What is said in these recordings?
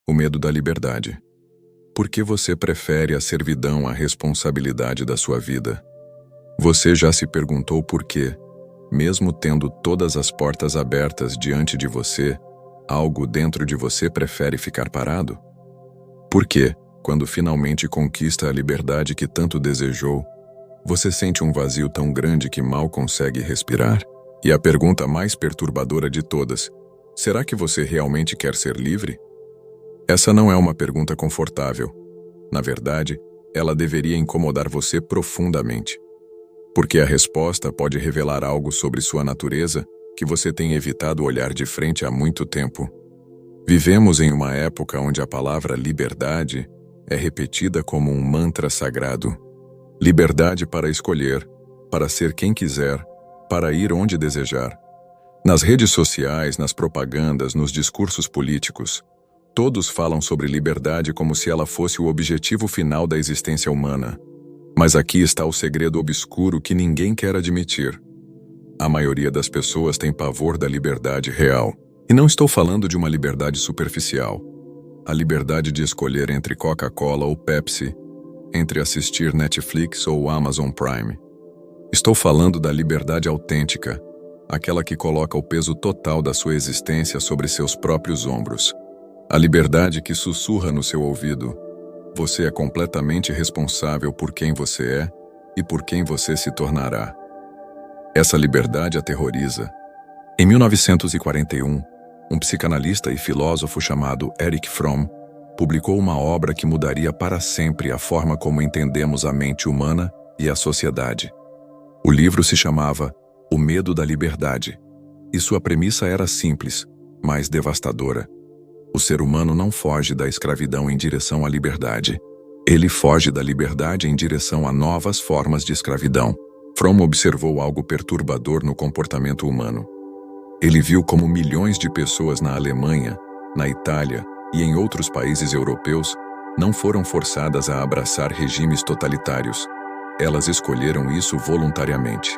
O medo da liberdade. Por que você prefere a servidão à responsabilidade da sua vida? Você já se perguntou por quê, mesmo tendo todas as portas abertas diante de você, algo dentro de você prefere ficar parado? Por que, quando finalmente conquista a liberdade que tanto desejou, você sente um vazio tão grande que mal consegue respirar? E a pergunta mais perturbadora de todas: será que você realmente quer ser livre? Essa não é uma pergunta confortável. Na verdade, ela deveria incomodar você profundamente. Porque a resposta pode revelar algo sobre sua natureza que você tem evitado olhar de frente há muito tempo. Vivemos em uma época onde a palavra liberdade é repetida como um mantra sagrado. Liberdade para escolher, para ser quem quiser, para ir onde desejar. Nas redes sociais, nas propagandas, nos discursos políticos, todos falam sobre liberdade como se ela fosse o objetivo final da existência humana. Mas aqui está o segredo obscuro que ninguém quer admitir. A maioria das pessoas tem pavor da liberdade real. E não estou falando de uma liberdade superficial. A liberdade de escolher entre Coca-Cola ou Pepsi, entre assistir Netflix ou Amazon Prime. Estou falando da liberdade autêntica, aquela que coloca o peso total da sua existência sobre seus próprios ombros. A liberdade que sussurra no seu ouvido: você é completamente responsável por quem você é e por quem você se tornará. Essa liberdade aterroriza. Em 1941, um psicanalista e filósofo chamado Erich Fromm publicou uma obra que mudaria para sempre a forma como entendemos a mente humana e a sociedade. O livro se chamava O Medo da Liberdade, e sua premissa era simples, mas devastadora. O ser humano não foge da escravidão em direção à liberdade. Ele foge da liberdade em direção a novas formas de escravidão. Fromm observou algo perturbador no comportamento humano. Ele viu como milhões de pessoas na Alemanha, na Itália e em outros países europeus não foram forçadas a abraçar regimes totalitários. Elas escolheram isso voluntariamente.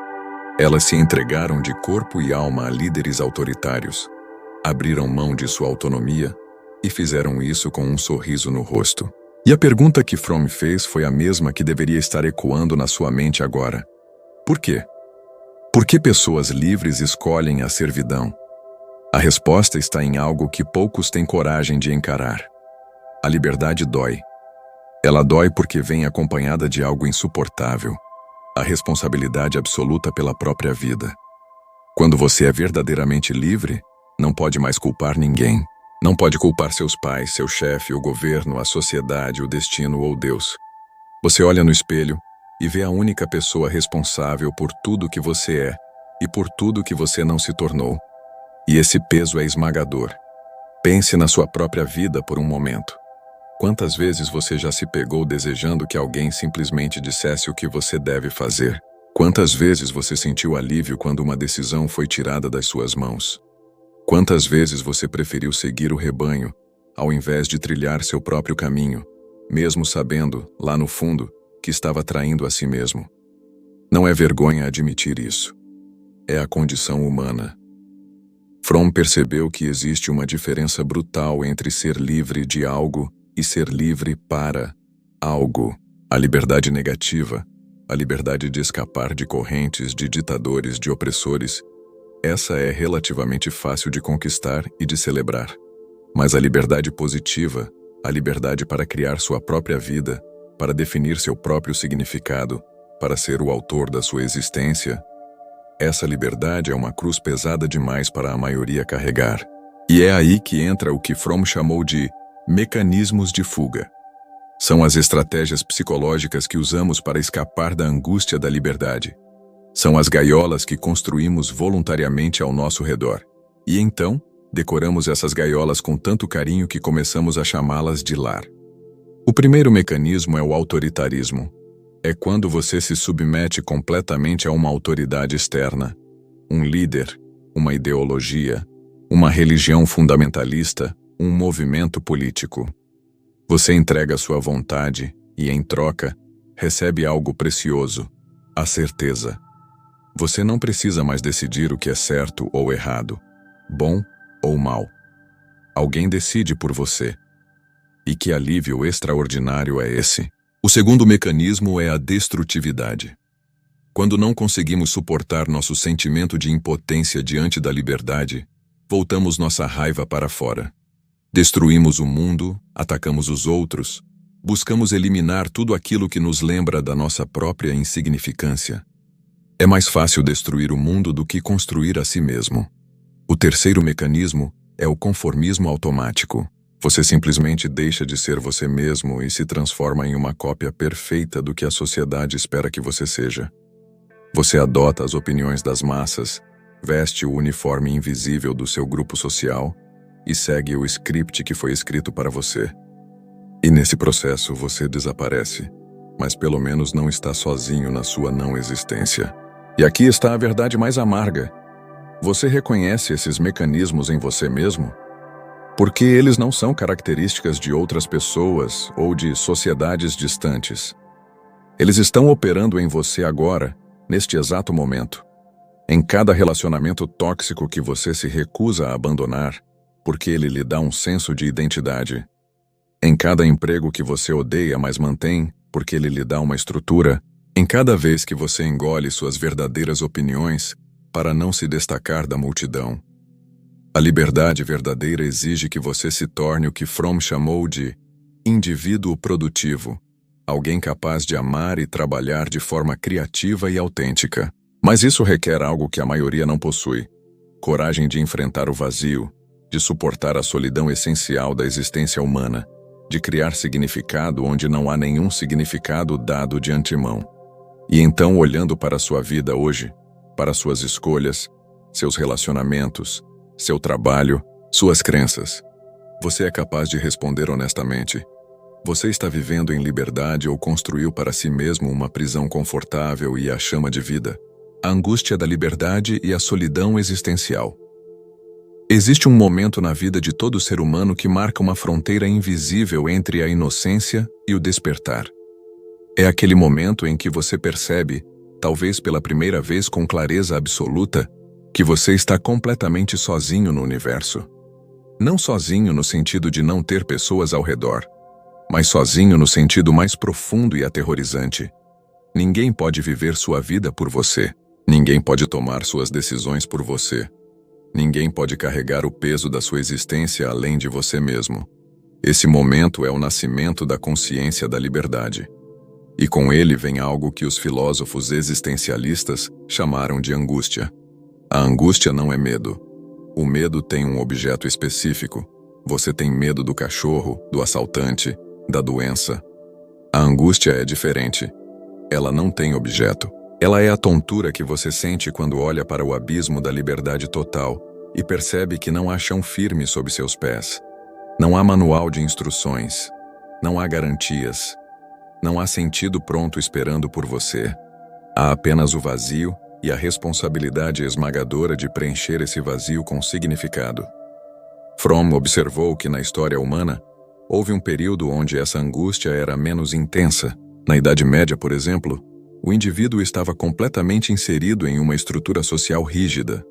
Elas se entregaram de corpo e alma a líderes autoritários, abriram mão de sua autonomia e fizeram isso com um sorriso no rosto. E a pergunta que Fromm fez foi a mesma que deveria estar ecoando na sua mente agora. Por quê? Por que pessoas livres escolhem a servidão? A resposta está em algo que poucos têm coragem de encarar. A liberdade dói. Ela dói porque vem acompanhada de algo insuportável: a responsabilidade absoluta pela própria vida. Quando você é verdadeiramente livre, não pode mais culpar ninguém. Não pode culpar seus pais, seu chefe, o governo, a sociedade, o destino ou Deus. Você olha no espelho e vê a única pessoa responsável por tudo que você é e por tudo que você não se tornou. E esse peso é esmagador. Pense na sua própria vida por um momento. Quantas vezes você já se pegou desejando que alguém simplesmente dissesse o que você deve fazer? Quantas vezes você sentiu alívio quando uma decisão foi tirada das suas mãos? Quantas vezes você preferiu seguir o rebanho, ao invés de trilhar seu próprio caminho, mesmo sabendo, lá no fundo, que estava traindo a si mesmo? Não é vergonha admitir isso. É a condição humana. Fromm percebeu que existe uma diferença brutal entre ser livre de algo e ser livre para algo. A liberdade negativa, a liberdade de escapar de correntes, de ditadores, de opressores, essa é relativamente fácil de conquistar e de celebrar. Mas a liberdade positiva, a liberdade para criar sua própria vida, para definir seu próprio significado, para ser o autor da sua existência, essa liberdade é uma cruz pesada demais para a maioria carregar. E é aí que entra o que Fromm chamou de mecanismos de fuga. São as estratégias psicológicas que usamos para escapar da angústia da liberdade. São as gaiolas que construímos voluntariamente ao nosso redor. E então, decoramos essas gaiolas com tanto carinho que começamos a chamá-las de lar. O primeiro mecanismo é o autoritarismo. É quando você se submete completamente a uma autoridade externa, um líder, uma ideologia, uma religião fundamentalista, um movimento político. Você entrega sua vontade e, em troca, recebe algo precioso: a certeza. Você não precisa mais decidir o que é certo ou errado, bom ou mal. Alguém decide por você. E que alívio extraordinário é esse? O segundo mecanismo é a destrutividade. Quando não conseguimos suportar nosso sentimento de impotência diante da liberdade, voltamos nossa raiva para fora. Destruímos o mundo, atacamos os outros, buscamos eliminar tudo aquilo que nos lembra da nossa própria insignificância. É mais fácil destruir o mundo do que construir a si mesmo. O terceiro mecanismo é o conformismo automático. Você simplesmente deixa de ser você mesmo e se transforma em uma cópia perfeita do que a sociedade espera que você seja. Você adota as opiniões das massas, veste o uniforme invisível do seu grupo social e segue o script que foi escrito para você. E nesse processo você desaparece, mas pelo menos não está sozinho na sua não existência. E aqui está a verdade mais amarga. Você reconhece esses mecanismos em você mesmo? Porque eles não são características de outras pessoas ou de sociedades distantes. Eles estão operando em você agora, neste exato momento. Em cada relacionamento tóxico que você se recusa a abandonar, porque ele lhe dá um senso de identidade. Em cada emprego que você odeia, mas mantém, porque ele lhe dá uma estrutura. Em cada vez que você engole suas verdadeiras opiniões para não se destacar da multidão. A liberdade verdadeira exige que você se torne o que Fromm chamou de indivíduo produtivo, alguém capaz de amar e trabalhar de forma criativa e autêntica. Mas isso requer algo que a maioria não possui: coragem de enfrentar o vazio, de suportar a solidão essencial da existência humana, de criar significado onde não há nenhum significado dado de antemão. E então, olhando para a sua vida hoje, para suas escolhas, seus relacionamentos, seu trabalho, suas crenças, você é capaz de responder honestamente: você está vivendo em liberdade ou construiu para si mesmo uma prisão confortável e a chama de vida? A angústia da liberdade e a solidão existencial. Existe um momento na vida de todo ser humano que marca uma fronteira invisível entre a inocência e o despertar. É aquele momento em que você percebe, talvez pela primeira vez com clareza absoluta, que você está completamente sozinho no universo. Não sozinho no sentido de não ter pessoas ao redor, mas sozinho no sentido mais profundo e aterrorizante. Ninguém pode viver sua vida por você. Ninguém pode tomar suas decisões por você. Ninguém pode carregar o peso da sua existência além de você mesmo. Esse momento é o nascimento da consciência da liberdade. E com ele vem algo que os filósofos existencialistas chamaram de angústia. A angústia não é medo. O medo tem um objeto específico. Você tem medo do cachorro, do assaltante, da doença. A angústia é diferente. Ela não tem objeto. Ela é a tontura que você sente quando olha para o abismo da liberdade total e percebe que não há chão firme sob seus pés. Não há manual de instruções. Não há garantias. Não há sentido pronto esperando por você. Há apenas o vazio e a responsabilidade esmagadora de preencher esse vazio com significado. Fromm observou que na história humana houve um período onde essa angústia era menos intensa. Na Idade Média, por exemplo, o indivíduo estava completamente inserido em uma estrutura social rígida.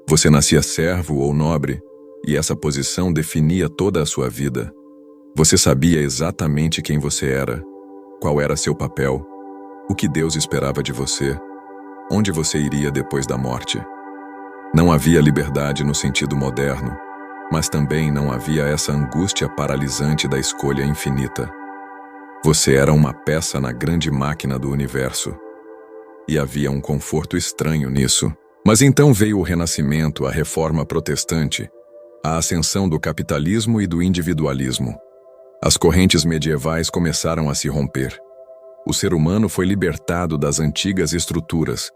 Você nascia servo ou nobre, e essa posição definia toda a sua vida. Você sabia exatamente quem você era, qual era seu papel, o que Deus esperava de você, onde você iria depois da morte. Não havia liberdade no sentido moderno, mas também não havia essa angústia paralisante da escolha infinita. Você era uma peça na grande máquina do universo. E havia um conforto estranho nisso. Mas então veio o Renascimento, a Reforma Protestante, a ascensão do capitalismo e do individualismo. As correntes medievais começaram a se romper. O ser humano foi libertado das antigas estruturas,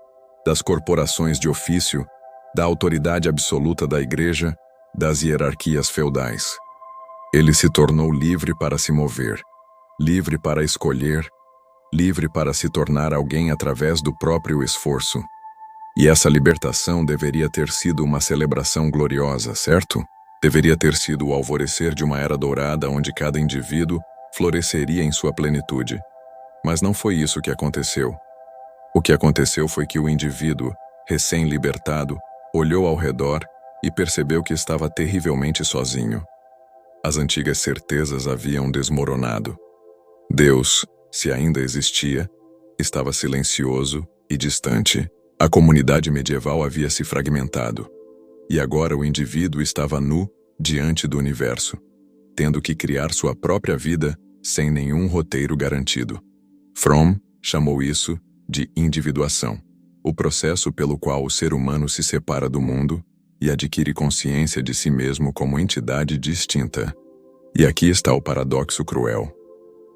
das corporações de ofício, da autoridade absoluta da igreja, das hierarquias feudais. Ele se tornou livre para se mover, livre para escolher, livre para se tornar alguém através do próprio esforço. E essa libertação deveria ter sido uma celebração gloriosa, certo? Deveria ter sido o alvorecer de uma era dourada onde cada indivíduo floresceria em sua plenitude. Mas não foi isso que aconteceu. O que aconteceu foi que o indivíduo, recém-libertado, olhou ao redor e percebeu que estava terrivelmente sozinho. As antigas certezas haviam desmoronado. Deus, se ainda existia, estava silencioso e distante. A comunidade medieval havia se fragmentado. E agora o indivíduo estava nu diante do universo, tendo que criar sua própria vida sem nenhum roteiro garantido. Fromm chamou isso de individuação, o processo pelo qual o ser humano se separa do mundo e adquire consciência de si mesmo como entidade distinta. E aqui está o paradoxo cruel.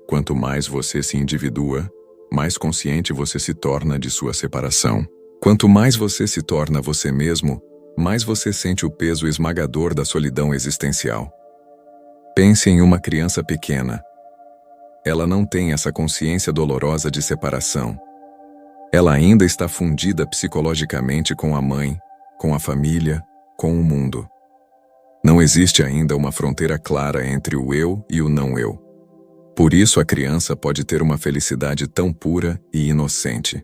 Quanto mais você se individua, mais consciente você se torna de sua separação. Quanto mais você se torna você mesmo, mais você sente o peso esmagador da solidão existencial. Pense em uma criança pequena. Ela não tem essa consciência dolorosa de separação. Ela ainda está fundida psicologicamente com a mãe, com a família, com o mundo. Não existe ainda uma fronteira clara entre o eu e o não eu. Por isso a criança pode ter uma felicidade tão pura e inocente.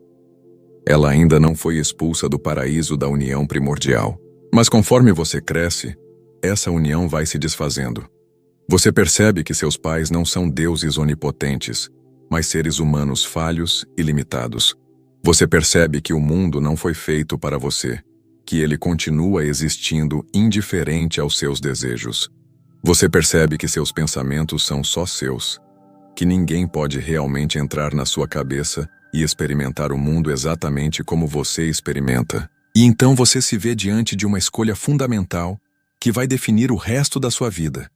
Ela ainda não foi expulsa do paraíso da união primordial. Mas conforme você cresce, essa união vai se desfazendo. Você percebe que seus pais não são deuses onipotentes, mas seres humanos falhos e limitados. Você percebe que o mundo não foi feito para você, que ele continua existindo indiferente aos seus desejos. Você percebe que seus pensamentos são só seus, que ninguém pode realmente entrar na sua cabeça e experimentar o mundo exatamente como você experimenta. E então você se vê diante de uma escolha fundamental que vai definir o resto da sua vida.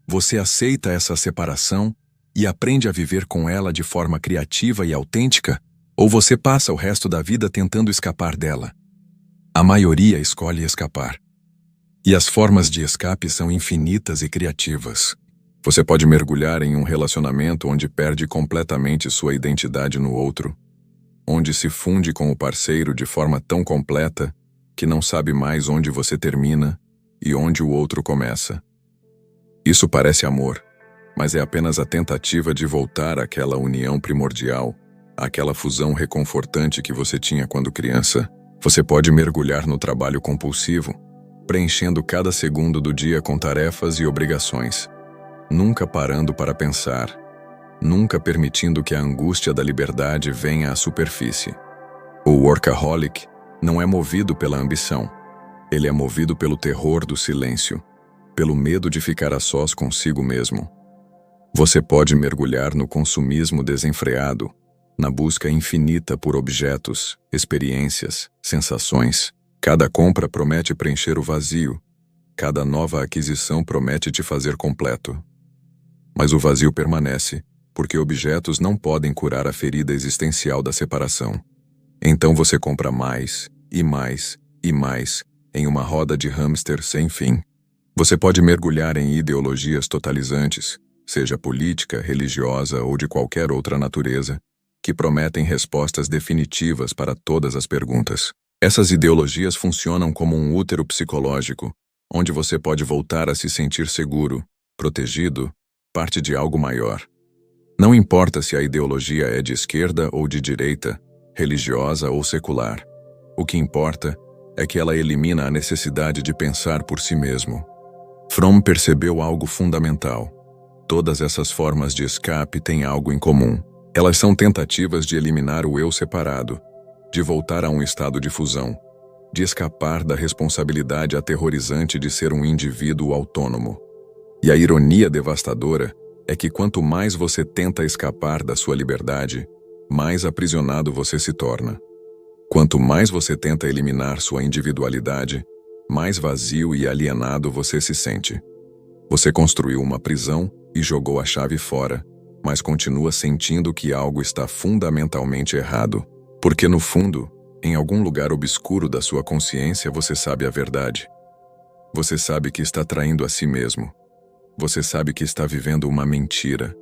Você aceita essa separação e aprende a viver com ela de forma criativa e autêntica, ou você passa o resto da vida tentando escapar dela? A maioria escolhe escapar. E as formas de escape são infinitas e criativas. Você pode mergulhar em um relacionamento onde perde completamente sua identidade no outro, onde se funde com o parceiro de forma tão completa que não sabe mais onde você termina e onde o outro começa. Isso parece amor, mas é apenas a tentativa de voltar àquela união primordial, àquela fusão reconfortante que você tinha quando criança. Você pode mergulhar no trabalho compulsivo, preenchendo cada segundo do dia com tarefas e obrigações, nunca parando para pensar, nunca permitindo que a angústia da liberdade venha à superfície. O workaholic não é movido pela ambição. Ele é movido pelo terror do silêncio, pelo medo de ficar a sós consigo mesmo. Você pode mergulhar no consumismo desenfreado, na busca infinita por objetos, experiências, sensações. Cada compra promete preencher o vazio. Cada nova aquisição promete te fazer completo. Mas o vazio permanece, porque objetos não podem curar a ferida existencial da separação. Então você compra mais, e mais, e mais, em uma roda de hamster sem fim. Você pode mergulhar em ideologias totalizantes, seja política, religiosa ou de qualquer outra natureza, que prometem respostas definitivas para todas as perguntas. Essas ideologias funcionam como um útero psicológico, onde você pode voltar a se sentir seguro, protegido, parte de algo maior. Não importa se a ideologia é de esquerda ou de direita, religiosa ou secular. O que importa é que ela elimina a necessidade de pensar por si mesmo. Fromm percebeu algo fundamental. Todas essas formas de escape têm algo em comum. Elas são tentativas de eliminar o eu separado, de voltar a um estado de fusão, de escapar da responsabilidade aterrorizante de ser um indivíduo autônomo. E a ironia devastadora é que quanto mais você tenta escapar da sua liberdade, mais aprisionado você se torna. Quanto mais você tenta eliminar sua individualidade, mais vazio e alienado você se sente. Você construiu uma prisão e jogou a chave fora, mas continua sentindo que algo está fundamentalmente errado. Porque no fundo, em algum lugar obscuro da sua consciência você sabe a verdade. Você sabe que está traindo a si mesmo. Você sabe que está vivendo uma mentira.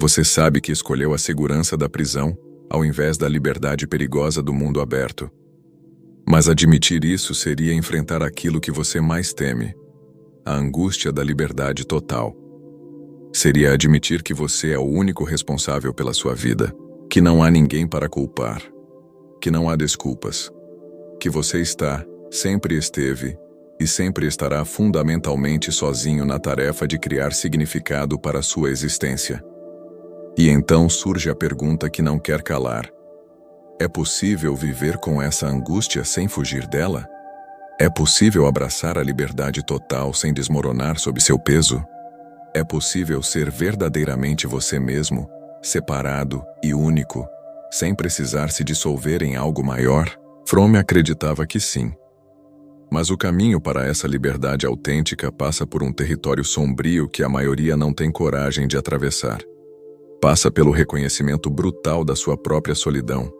Você sabe que escolheu a segurança da prisão ao invés da liberdade perigosa do mundo aberto. Mas admitir isso seria enfrentar aquilo que você mais teme, a angústia da liberdade total. Seria admitir que você é o único responsável pela sua vida, que não há ninguém para culpar, que não há desculpas, que você está, sempre esteve e sempre estará fundamentalmente sozinho na tarefa de criar significado para sua existência. E então surge a pergunta que não quer calar: é possível viver com essa angústia sem fugir dela? É possível abraçar a liberdade total sem desmoronar sob seu peso? É possível ser verdadeiramente você mesmo, separado e único, sem precisar se dissolver em algo maior? Fromm acreditava que sim. Mas o caminho para essa liberdade autêntica passa por um território sombrio que a maioria não tem coragem de atravessar. Passa pelo reconhecimento brutal da sua própria solidão.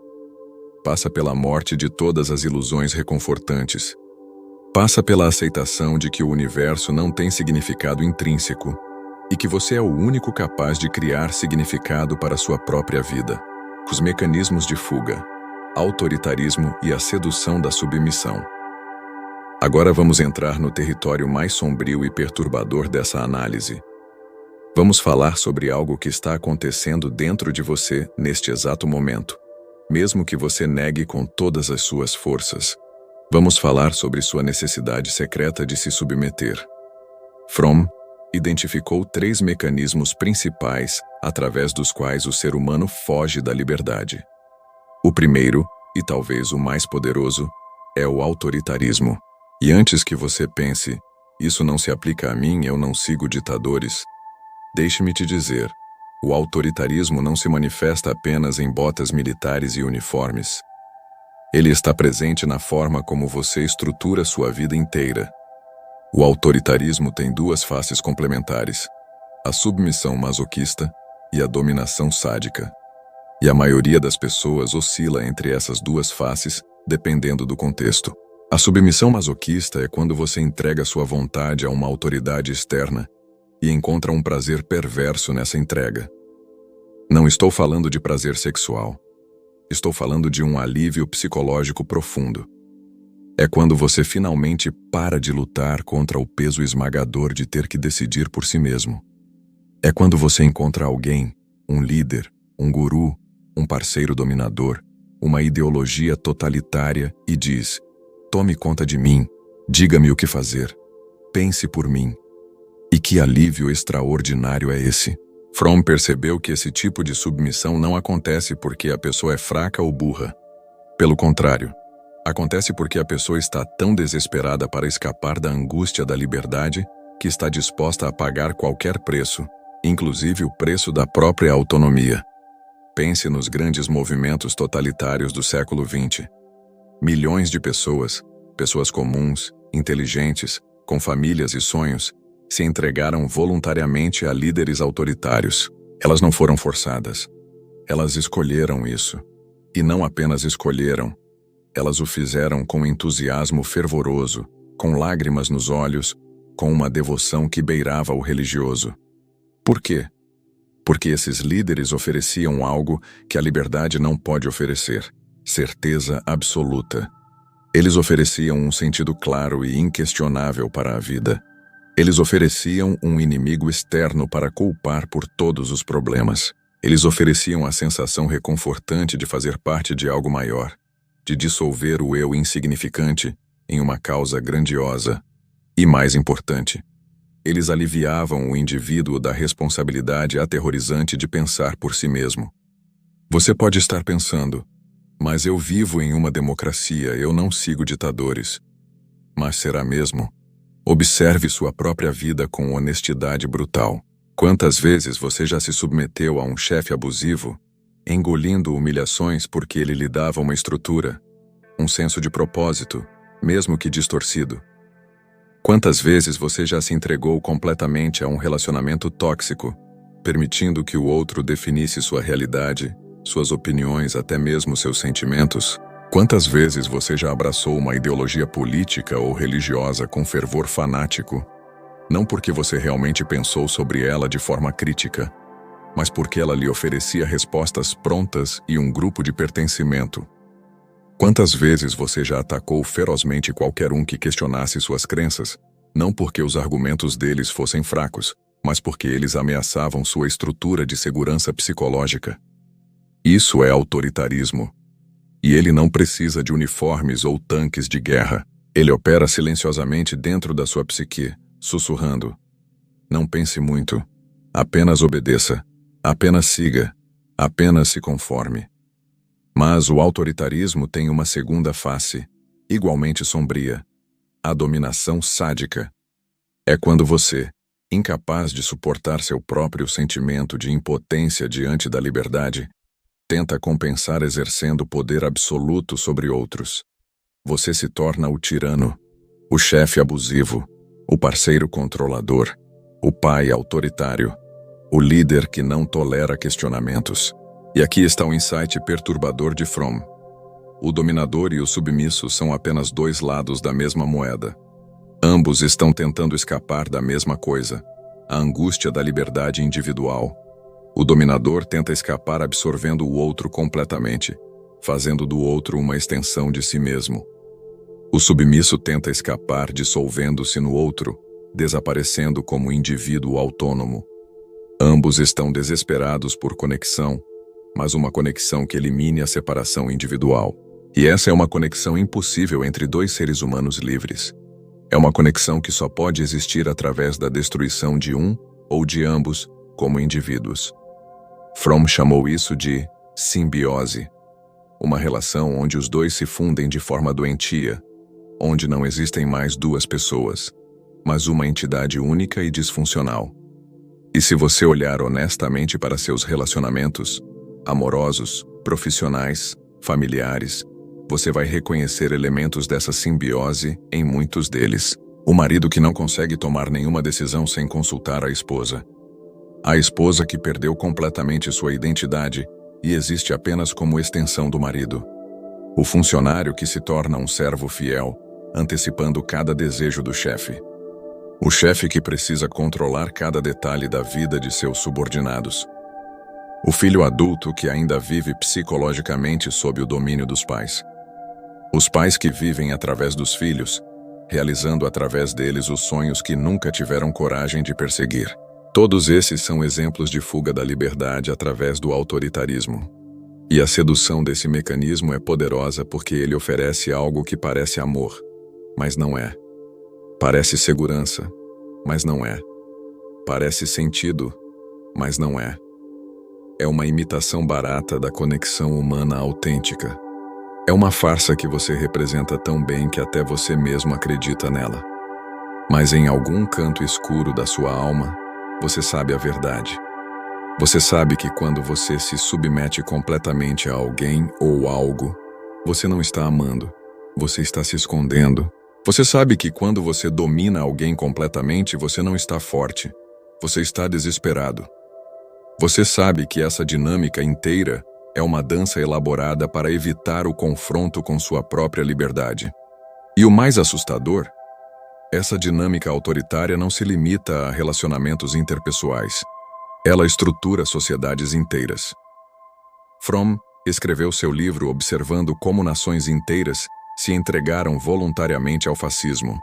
Passa pela morte de todas as ilusões reconfortantes. Passa pela aceitação de que o universo não tem significado intrínseco e que você é o único capaz de criar significado para sua própria vida. Os mecanismos de fuga, autoritarismo e a sedução da submissão. Agora vamos entrar no território mais sombrio e perturbador dessa análise. Vamos falar sobre algo que está acontecendo dentro de você neste exato momento, mesmo que você negue com todas as suas forças. Vamos falar sobre sua necessidade secreta de se submeter. Fromm identificou 3 mecanismos principais através dos quais o ser humano foge da liberdade. O primeiro, e talvez o mais poderoso, é o autoritarismo. E antes que você pense, isso não se aplica a mim, eu não sigo ditadores, deixe-me te dizer, o autoritarismo não se manifesta apenas em botas militares e uniformes. Ele está presente na forma como você estrutura sua vida inteira. O autoritarismo tem 2 faces complementares: a submissão masoquista e a dominação sádica. E a maioria das pessoas oscila entre essas 2 faces, dependendo do contexto. A submissão masoquista é quando você entrega sua vontade a uma autoridade externa e encontra um prazer perverso nessa entrega. Não estou falando de prazer sexual. Estou falando de um alívio psicológico profundo. É quando você finalmente para de lutar contra o peso esmagador de ter que decidir por si mesmo. É quando você encontra alguém, um líder, um guru, um parceiro dominador, uma ideologia totalitária e diz: tome conta de mim, diga-me o que fazer, pense por mim. E que alívio extraordinário é esse? Fromm percebeu que esse tipo de submissão não acontece porque a pessoa é fraca ou burra. Pelo contrário, acontece porque a pessoa está tão desesperada para escapar da angústia da liberdade que está disposta a pagar qualquer preço, inclusive o preço da própria autonomia. Pense nos grandes movimentos totalitários do século XX. Milhões de pessoas, pessoas comuns, inteligentes, com famílias e sonhos, se entregaram voluntariamente a líderes autoritários. Elas não foram forçadas. Elas escolheram isso. E não apenas escolheram, elas o fizeram com entusiasmo fervoroso, com lágrimas nos olhos, com uma devoção que beirava o religioso. Por quê? Porque esses líderes ofereciam algo que a liberdade não pode oferecer: certeza absoluta. Eles ofereciam um sentido claro e inquestionável para a vida. Eles ofereciam um inimigo externo para culpar por todos os problemas. Eles ofereciam a sensação reconfortante de fazer parte de algo maior, de dissolver o eu insignificante em uma causa grandiosa. E mais importante, eles aliviavam o indivíduo da responsabilidade aterrorizante de pensar por si mesmo. Você pode estar pensando: mas eu vivo em uma democracia, eu não sigo ditadores. Mas será mesmo? Observe sua própria vida com honestidade brutal. Quantas vezes você já se submeteu a um chefe abusivo, engolindo humilhações porque ele lhe dava uma estrutura, um senso de propósito, mesmo que distorcido? Quantas vezes você já se entregou completamente a um relacionamento tóxico, permitindo que o outro definisse sua realidade, suas opiniões, até mesmo seus sentimentos? Quantas vezes você já abraçou uma ideologia política ou religiosa com fervor fanático, não porque você realmente pensou sobre ela de forma crítica, mas porque ela lhe oferecia respostas prontas e um grupo de pertencimento? Quantas vezes você já atacou ferozmente qualquer um que questionasse suas crenças, não porque os argumentos deles fossem fracos, mas porque eles ameaçavam sua estrutura de segurança psicológica? Isso é autoritarismo. E ele não precisa de uniformes ou tanques de guerra. Ele opera silenciosamente dentro da sua psique, sussurrando: não pense muito. Apenas obedeça. Apenas siga. Apenas se conforme. Mas o autoritarismo tem uma segunda face, igualmente sombria: a dominação sádica. É quando você, incapaz de suportar seu próprio sentimento de impotência diante da liberdade, tenta compensar exercendo poder absoluto sobre outros. Você se torna o tirano, o chefe abusivo, o parceiro controlador, o pai autoritário, o líder que não tolera questionamentos. E aqui está o insight perturbador de Fromm. O dominador e o submisso são apenas dois lados da mesma moeda. Ambos estão tentando escapar da mesma coisa, a angústia da liberdade individual. O dominador tenta escapar absorvendo o outro completamente, fazendo do outro uma extensão de si mesmo. O submisso tenta escapar dissolvendo-se no outro, desaparecendo como indivíduo autônomo. Ambos estão desesperados por conexão, mas uma conexão que elimine a separação individual. E essa é uma conexão impossível entre dois seres humanos livres. É uma conexão que só pode existir através da destruição de um ou de ambos como indivíduos. Fromm chamou isso de simbiose, uma relação onde os dois se fundem de forma doentia, onde não existem mais duas pessoas, mas uma entidade única e disfuncional. E se você olhar honestamente para seus relacionamentos, amorosos, profissionais, familiares, você vai reconhecer elementos dessa simbiose em muitos deles. O marido que não consegue tomar nenhuma decisão sem consultar a esposa. A esposa que perdeu completamente sua identidade e existe apenas como extensão do marido. O funcionário que se torna um servo fiel, antecipando cada desejo do chefe. O chefe que precisa controlar cada detalhe da vida de seus subordinados. O filho adulto que ainda vive psicologicamente sob o domínio dos pais. Os pais que vivem através dos filhos, realizando através deles os sonhos que nunca tiveram coragem de perseguir. Todos esses são exemplos de fuga da liberdade através do autoritarismo. E a sedução desse mecanismo é poderosa porque ele oferece algo que parece amor, mas não é. Parece segurança, mas não é. Parece sentido, mas não é. É uma imitação barata da conexão humana autêntica. É uma farsa que você representa tão bem que até você mesmo acredita nela. Mas em algum canto escuro da sua alma, você sabe a verdade. Você sabe que quando você se submete completamente a alguém ou algo, você não está amando, você está se escondendo. Você sabe que quando você domina alguém completamente, você não está forte, você está desesperado. Você sabe que essa dinâmica inteira é uma dança elaborada para evitar o confronto com sua própria liberdade. E o mais assustador, essa dinâmica autoritária não se limita a relacionamentos interpessoais. Ela estrutura sociedades inteiras. Fromm escreveu seu livro observando como nações inteiras se entregaram voluntariamente ao fascismo.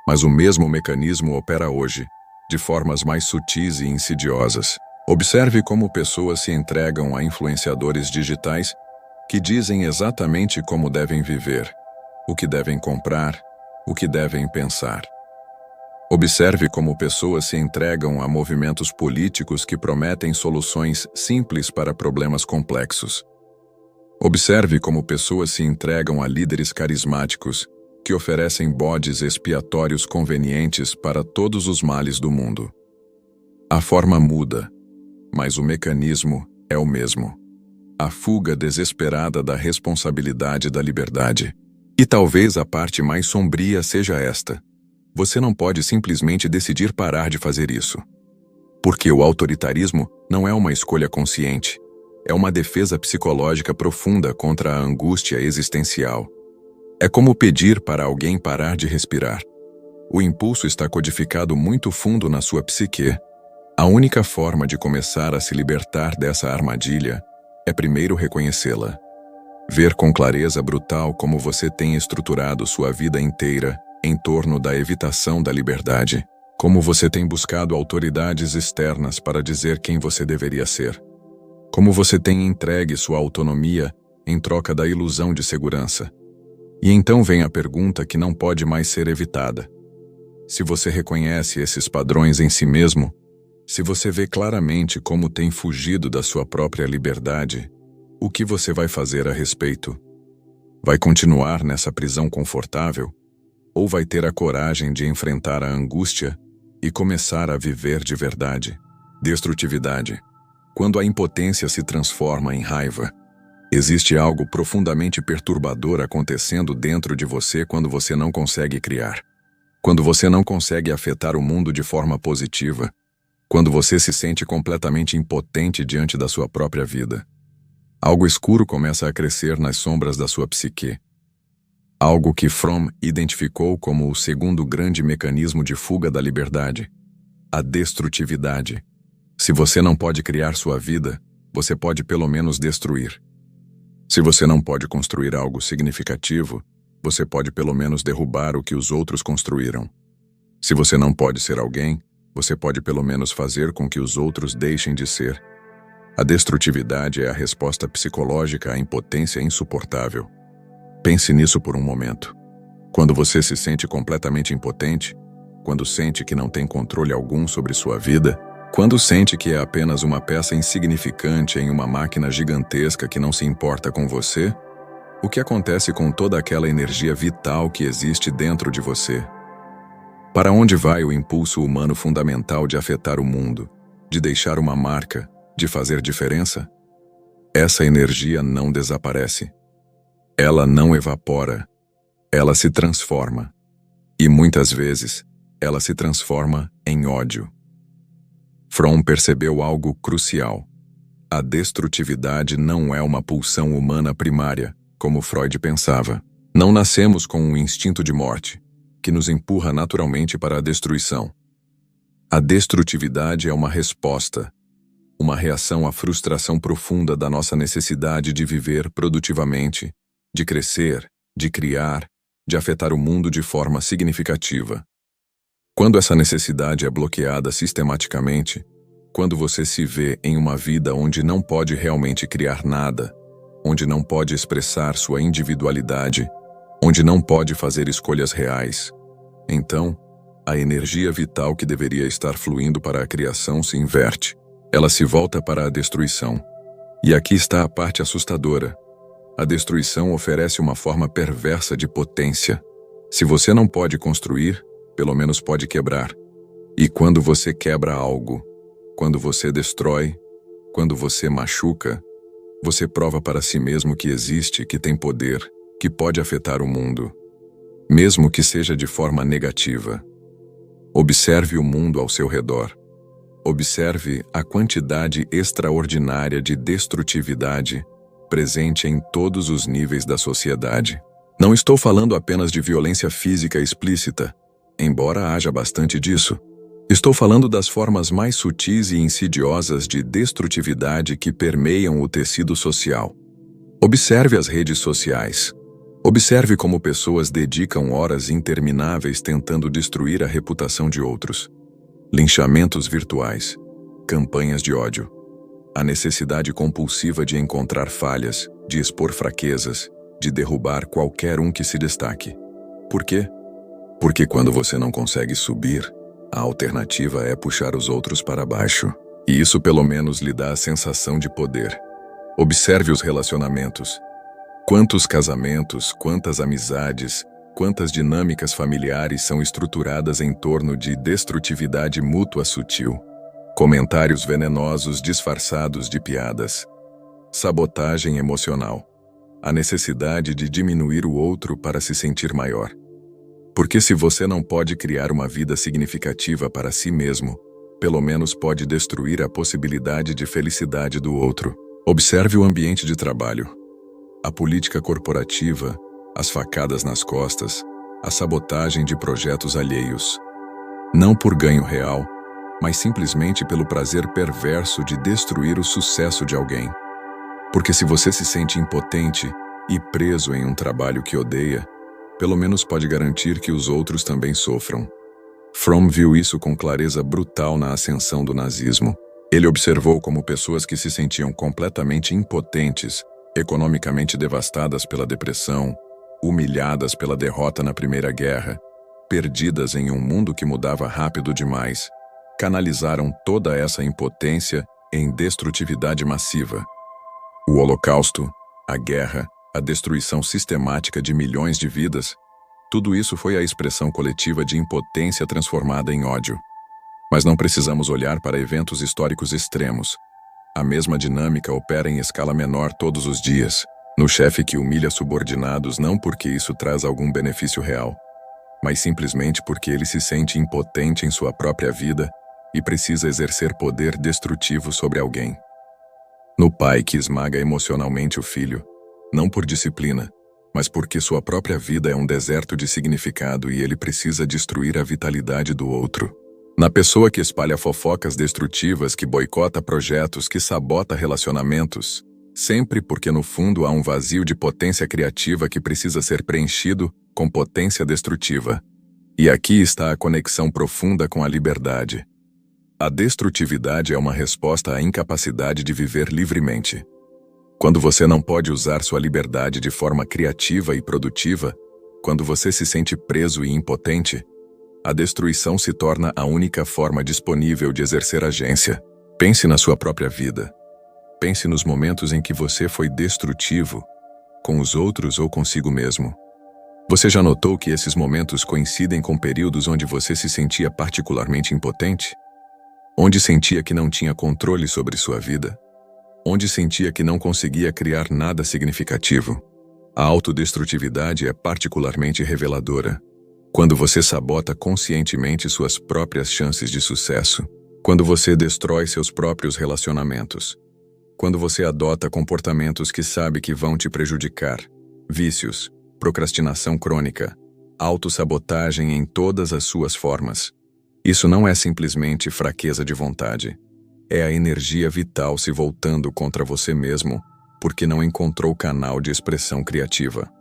Mas o mesmo mecanismo opera hoje, de formas mais sutis e insidiosas. Observe como pessoas se entregam a influenciadores digitais que dizem exatamente como devem viver, o que devem comprar, o que devem pensar. Observe como pessoas se entregam a movimentos políticos que prometem soluções simples para problemas complexos. Observe como pessoas se entregam a líderes carismáticos que oferecem bodes expiatórios convenientes para todos os males do mundo. A forma muda, mas o mecanismo é o mesmo. A fuga desesperada da responsabilidade da liberdade. E talvez a parte mais sombria seja esta. Você não pode simplesmente decidir parar de fazer isso. Porque o autoritarismo não é uma escolha consciente. É uma defesa psicológica profunda contra a angústia existencial. É como pedir para alguém parar de respirar. O impulso está codificado muito fundo na sua psique. A única forma de começar a se libertar dessa armadilha é primeiro reconhecê-la. Ver com clareza brutal como você tem estruturado sua vida inteira em torno da evitação da liberdade. Como você tem buscado autoridades externas para dizer quem você deveria ser. Como você tem entregue sua autonomia em troca da ilusão de segurança. E então vem a pergunta que não pode mais ser evitada. Se você reconhece esses padrões em si mesmo, se você vê claramente como tem fugido da sua própria liberdade, o que você vai fazer a respeito? Vai continuar nessa prisão confortável? Ou vai ter a coragem de enfrentar a angústia e começar a viver de verdade? Destrutividade. Quando a impotência se transforma em raiva, existe algo profundamente perturbador acontecendo dentro de você quando você não consegue criar. Quando você não consegue afetar o mundo de forma positiva. Quando você se sente completamente impotente diante da sua própria vida. Algo escuro começa a crescer nas sombras da sua psique. Algo que Fromm identificou como o segundo grande mecanismo de fuga da liberdade. A destrutividade. Se você não pode criar sua vida, você pode pelo menos destruir. Se você não pode construir algo significativo, você pode pelo menos derrubar o que os outros construíram. Se você não pode ser alguém, você pode pelo menos fazer com que os outros deixem de ser. A destrutividade é a resposta psicológica à impotência insuportável. Pense nisso por um momento. Quando você se sente completamente impotente, quando sente que não tem controle algum sobre sua vida, quando sente que é apenas uma peça insignificante em uma máquina gigantesca que não se importa com você, o que acontece com toda aquela energia vital que existe dentro de você? Para onde vai o impulso humano fundamental de afetar o mundo, de deixar uma marca, de fazer diferença? Essa energia não desaparece. Ela não evapora. Ela se transforma. E muitas vezes, ela se transforma em ódio. Fromm percebeu algo crucial. A destrutividade não é uma pulsão humana primária, como Freud pensava. Não nascemos com um instinto de morte, que nos empurra naturalmente para a destruição. A destrutividade é uma resposta, uma reação à frustração profunda da nossa necessidade de viver produtivamente, de crescer, de criar, de afetar o mundo de forma significativa. Quando essa necessidade é bloqueada sistematicamente, quando você se vê em uma vida onde não pode realmente criar nada, onde não pode expressar sua individualidade, onde não pode fazer escolhas reais, então, a energia vital que deveria estar fluindo para a criação se inverte. Ela se volta para a destruição. E aqui está a parte assustadora. A destruição oferece uma forma perversa de potência. Se você não pode construir, pelo menos pode quebrar. E quando você quebra algo, quando você destrói, quando você machuca, você prova para si mesmo que existe, que tem poder, que pode afetar o mundo, mesmo que seja de forma negativa. Observe o mundo ao seu redor. Observe a quantidade extraordinária de destrutividade presente em todos os níveis da sociedade. Não estou falando apenas de violência física explícita, embora haja bastante disso. Estou falando das formas mais sutis e insidiosas de destrutividade que permeiam o tecido social. Observe as redes sociais. Observe como pessoas dedicam horas intermináveis tentando destruir a reputação de outros. Linchamentos virtuais, campanhas de ódio, a necessidade compulsiva de encontrar falhas, de expor fraquezas, de derrubar qualquer um que se destaque. Por quê? Porque quando você não consegue subir, a alternativa é puxar os outros para baixo. E isso pelo menos lhe dá a sensação de poder. Observe os relacionamentos. Quantos casamentos, quantas amizades, quantas dinâmicas familiares são estruturadas em torno de destrutividade mútua sutil. Comentários venenosos disfarçados de piadas. Sabotagem emocional. A necessidade de diminuir o outro para se sentir maior. Porque se você não pode criar uma vida significativa para si mesmo, pelo menos pode destruir a possibilidade de felicidade do outro. Observe o ambiente de trabalho. A política corporativa, as facadas nas costas, a sabotagem de projetos alheios. Não por ganho real, mas simplesmente pelo prazer perverso de destruir o sucesso de alguém. Porque se você se sente impotente e preso em um trabalho que odeia, pelo menos pode garantir que os outros também sofram. Fromm viu isso com clareza brutal na ascensão do nazismo. Ele observou como pessoas que se sentiam completamente impotentes, economicamente devastadas pela depressão, humilhadas pela derrota na Primeira Guerra, perdidas em um mundo que mudava rápido demais, canalizaram toda essa impotência em destrutividade massiva. O Holocausto, a guerra, a destruição sistemática de milhões de vidas, tudo isso foi a expressão coletiva de impotência transformada em ódio. Mas não precisamos olhar para eventos históricos extremos. A mesma dinâmica opera em escala menor todos os dias, no chefe que humilha subordinados não porque isso traz algum benefício real, mas simplesmente porque ele se sente impotente em sua própria vida e precisa exercer poder destrutivo sobre alguém. No pai que esmaga emocionalmente o filho, não por disciplina, mas porque sua própria vida é um deserto de significado e ele precisa destruir a vitalidade do outro. Na pessoa que espalha fofocas destrutivas, que boicota projetos, que sabota relacionamentos, sempre porque no fundo há um vazio de potência criativa que precisa ser preenchido com potência destrutiva. E aqui está a conexão profunda com a liberdade. A destrutividade é uma resposta à incapacidade de viver livremente. Quando você não pode usar sua liberdade de forma criativa e produtiva, quando você se sente preso e impotente, a destruição se torna a única forma disponível de exercer agência. Pense na sua própria vida. Pense nos momentos em que você foi destrutivo, com os outros ou consigo mesmo. Você já notou que esses momentos coincidem com períodos onde você se sentia particularmente impotente? Onde sentia que não tinha controle sobre sua vida? Onde sentia que não conseguia criar nada significativo? A autodestrutividade é particularmente reveladora. Quando você sabota conscientemente suas próprias chances de sucesso. Quando você destrói seus próprios relacionamentos. Quando você adota comportamentos que sabe que vão te prejudicar. Vícios, procrastinação crônica, autossabotagem em todas as suas formas. Isso não é simplesmente fraqueza de vontade. É a energia vital se voltando contra você mesmo, porque não encontrou canal de expressão criativa.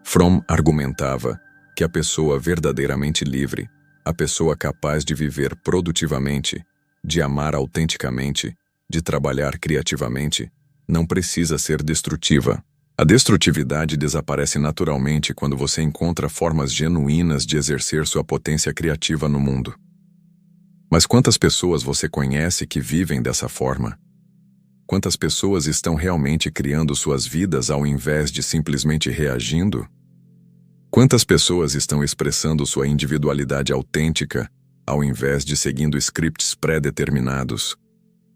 Fromm argumentava que a pessoa verdadeiramente livre, a pessoa capaz de viver produtivamente, de amar autenticamente, de trabalhar criativamente, não precisa ser destrutiva. A destrutividade desaparece naturalmente quando você encontra formas genuínas de exercer sua potência criativa no mundo. Mas quantas pessoas você conhece que vivem dessa forma? Quantas pessoas estão realmente criando suas vidas ao invés de simplesmente reagindo? Quantas pessoas estão expressando sua individualidade autêntica ao invés de seguindo scripts pré-determinados?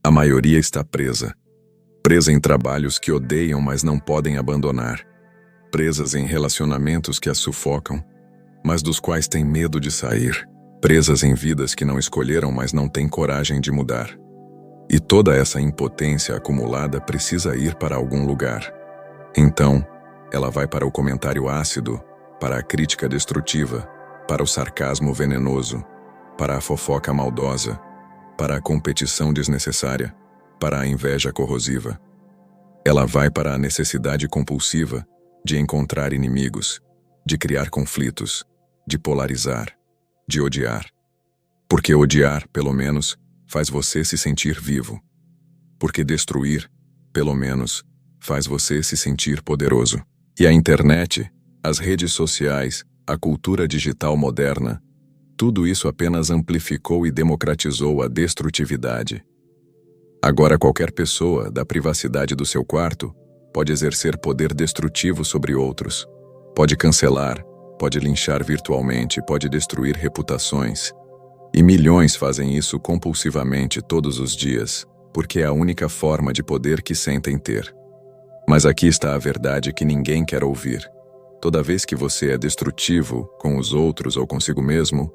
A maioria está presa. Presa em trabalhos que odeiam, mas não podem abandonar. Presas em relacionamentos que as sufocam, mas dos quais têm medo de sair. Presas em vidas que não escolheram, mas não têm coragem de mudar. E toda essa impotência acumulada precisa ir para algum lugar. Então, ela vai para o comentário ácido, para a crítica destrutiva, para o sarcasmo venenoso, para a fofoca maldosa, para a competição desnecessária, para a inveja corrosiva. Ela vai para a necessidade compulsiva de encontrar inimigos, de criar conflitos, de polarizar, de odiar. Porque odiar, pelo menos, faz você se sentir vivo. Porque destruir, pelo menos, faz você se sentir poderoso. E a internet, as redes sociais, a cultura digital moderna, tudo isso apenas amplificou e democratizou a destrutividade. Agora qualquer pessoa, da privacidade do seu quarto, pode exercer poder destrutivo sobre outros. Pode cancelar, pode linchar virtualmente, pode destruir reputações. E milhões fazem isso compulsivamente todos os dias, porque é a única forma de poder que sentem ter. Mas aqui está a verdade que ninguém quer ouvir. Toda vez que você é destrutivo com os outros ou consigo mesmo,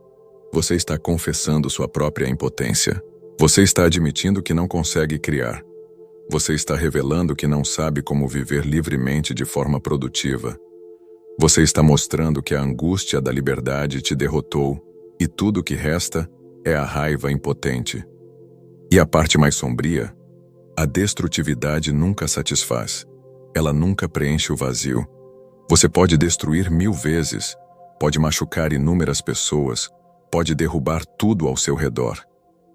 você está confessando sua própria impotência. Você está admitindo que não consegue criar. Você está revelando que não sabe como viver livremente de forma produtiva. Você está mostrando que a angústia da liberdade te derrotou e tudo o que resta é a raiva impotente. E a parte mais sombria, a destrutividade nunca satisfaz. Ela nunca preenche o vazio. Você pode destruir 1000 vezes, pode machucar inúmeras pessoas, pode derrubar tudo ao seu redor.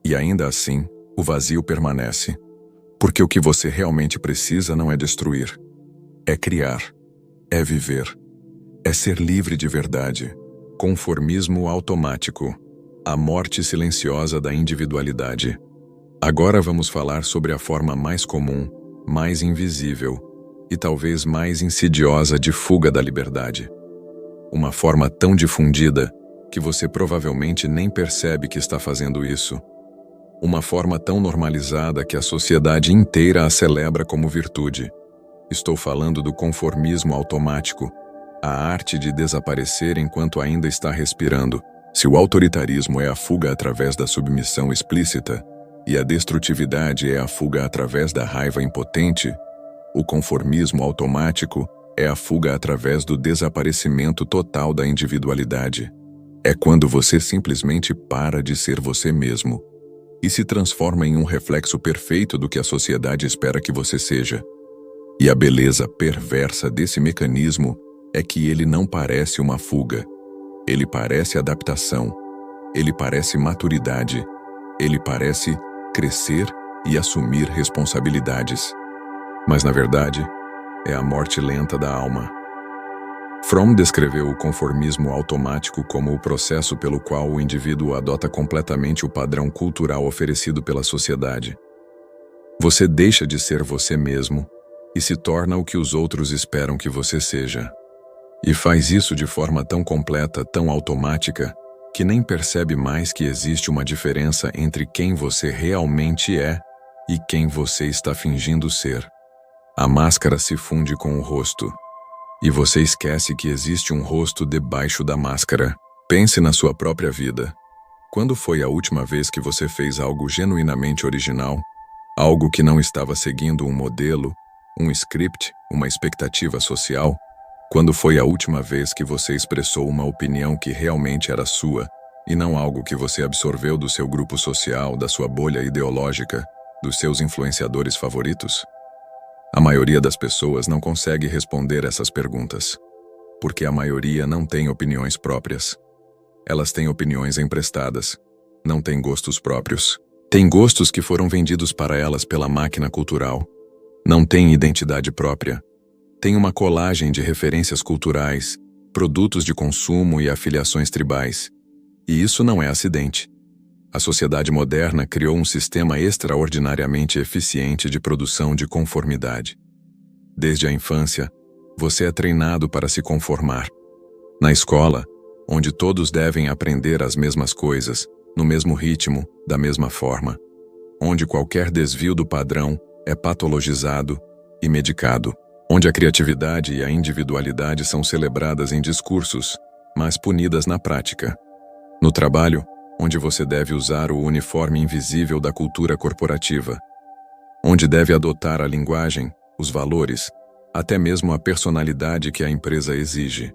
E ainda assim, o vazio permanece. Porque o que você realmente precisa não é destruir. É criar. É viver. É ser livre de verdade. Conformismo automático. A morte silenciosa da individualidade. Agora vamos falar sobre a forma mais comum, mais invisível e talvez mais insidiosa de fuga da liberdade. Uma forma tão difundida que você provavelmente nem percebe que está fazendo isso. Uma forma tão normalizada que a sociedade inteira a celebra como virtude. Estou falando do conformismo automático, a arte de desaparecer enquanto ainda está respirando. Se o autoritarismo é a fuga através da submissão explícita e a destrutividade é a fuga através da raiva impotente, o conformismo automático é a fuga através do desaparecimento total da individualidade. É quando você simplesmente para de ser você mesmo e se transforma em um reflexo perfeito do que a sociedade espera que você seja. E a beleza perversa desse mecanismo é que ele não parece uma fuga. Ele parece adaptação. Ele parece maturidade. Ele parece crescer e assumir responsabilidades. Mas, na verdade, é a morte lenta da alma. Fromm descreveu o conformismo automático como o processo pelo qual o indivíduo adota completamente o padrão cultural oferecido pela sociedade. Você deixa de ser você mesmo e se torna o que os outros esperam que você seja. E faz isso de forma tão completa, tão automática, que nem percebe mais que existe uma diferença entre quem você realmente é e quem você está fingindo ser. A máscara se funde com o rosto, e você esquece que existe um rosto debaixo da máscara. Pense na sua própria vida. Quando foi a última vez que você fez algo genuinamente original? Algo que não estava seguindo um modelo, um script, uma expectativa social? Quando foi a última vez que você expressou uma opinião que realmente era sua, e não algo que você absorveu do seu grupo social, da sua bolha ideológica, dos seus influenciadores favoritos? A maioria das pessoas não consegue responder essas perguntas, porque a maioria não tem opiniões próprias. Elas têm opiniões emprestadas, não têm gostos próprios. Têm gostos que foram vendidos para elas pela máquina cultural. Não têm identidade própria. Têm uma colagem de referências culturais, produtos de consumo e afiliações tribais. E isso não é acidente. A sociedade moderna criou um sistema extraordinariamente eficiente de produção de conformidade. Desde a infância, você é treinado para se conformar. Na escola, onde todos devem aprender as mesmas coisas, no mesmo ritmo, da mesma forma. Onde qualquer desvio do padrão é patologizado e medicado. Onde a criatividade e a individualidade são celebradas em discursos, mas punidas na prática. No trabalho, onde você deve usar o uniforme invisível da cultura corporativa, onde deve adotar a linguagem, os valores, até mesmo a personalidade que a empresa exige,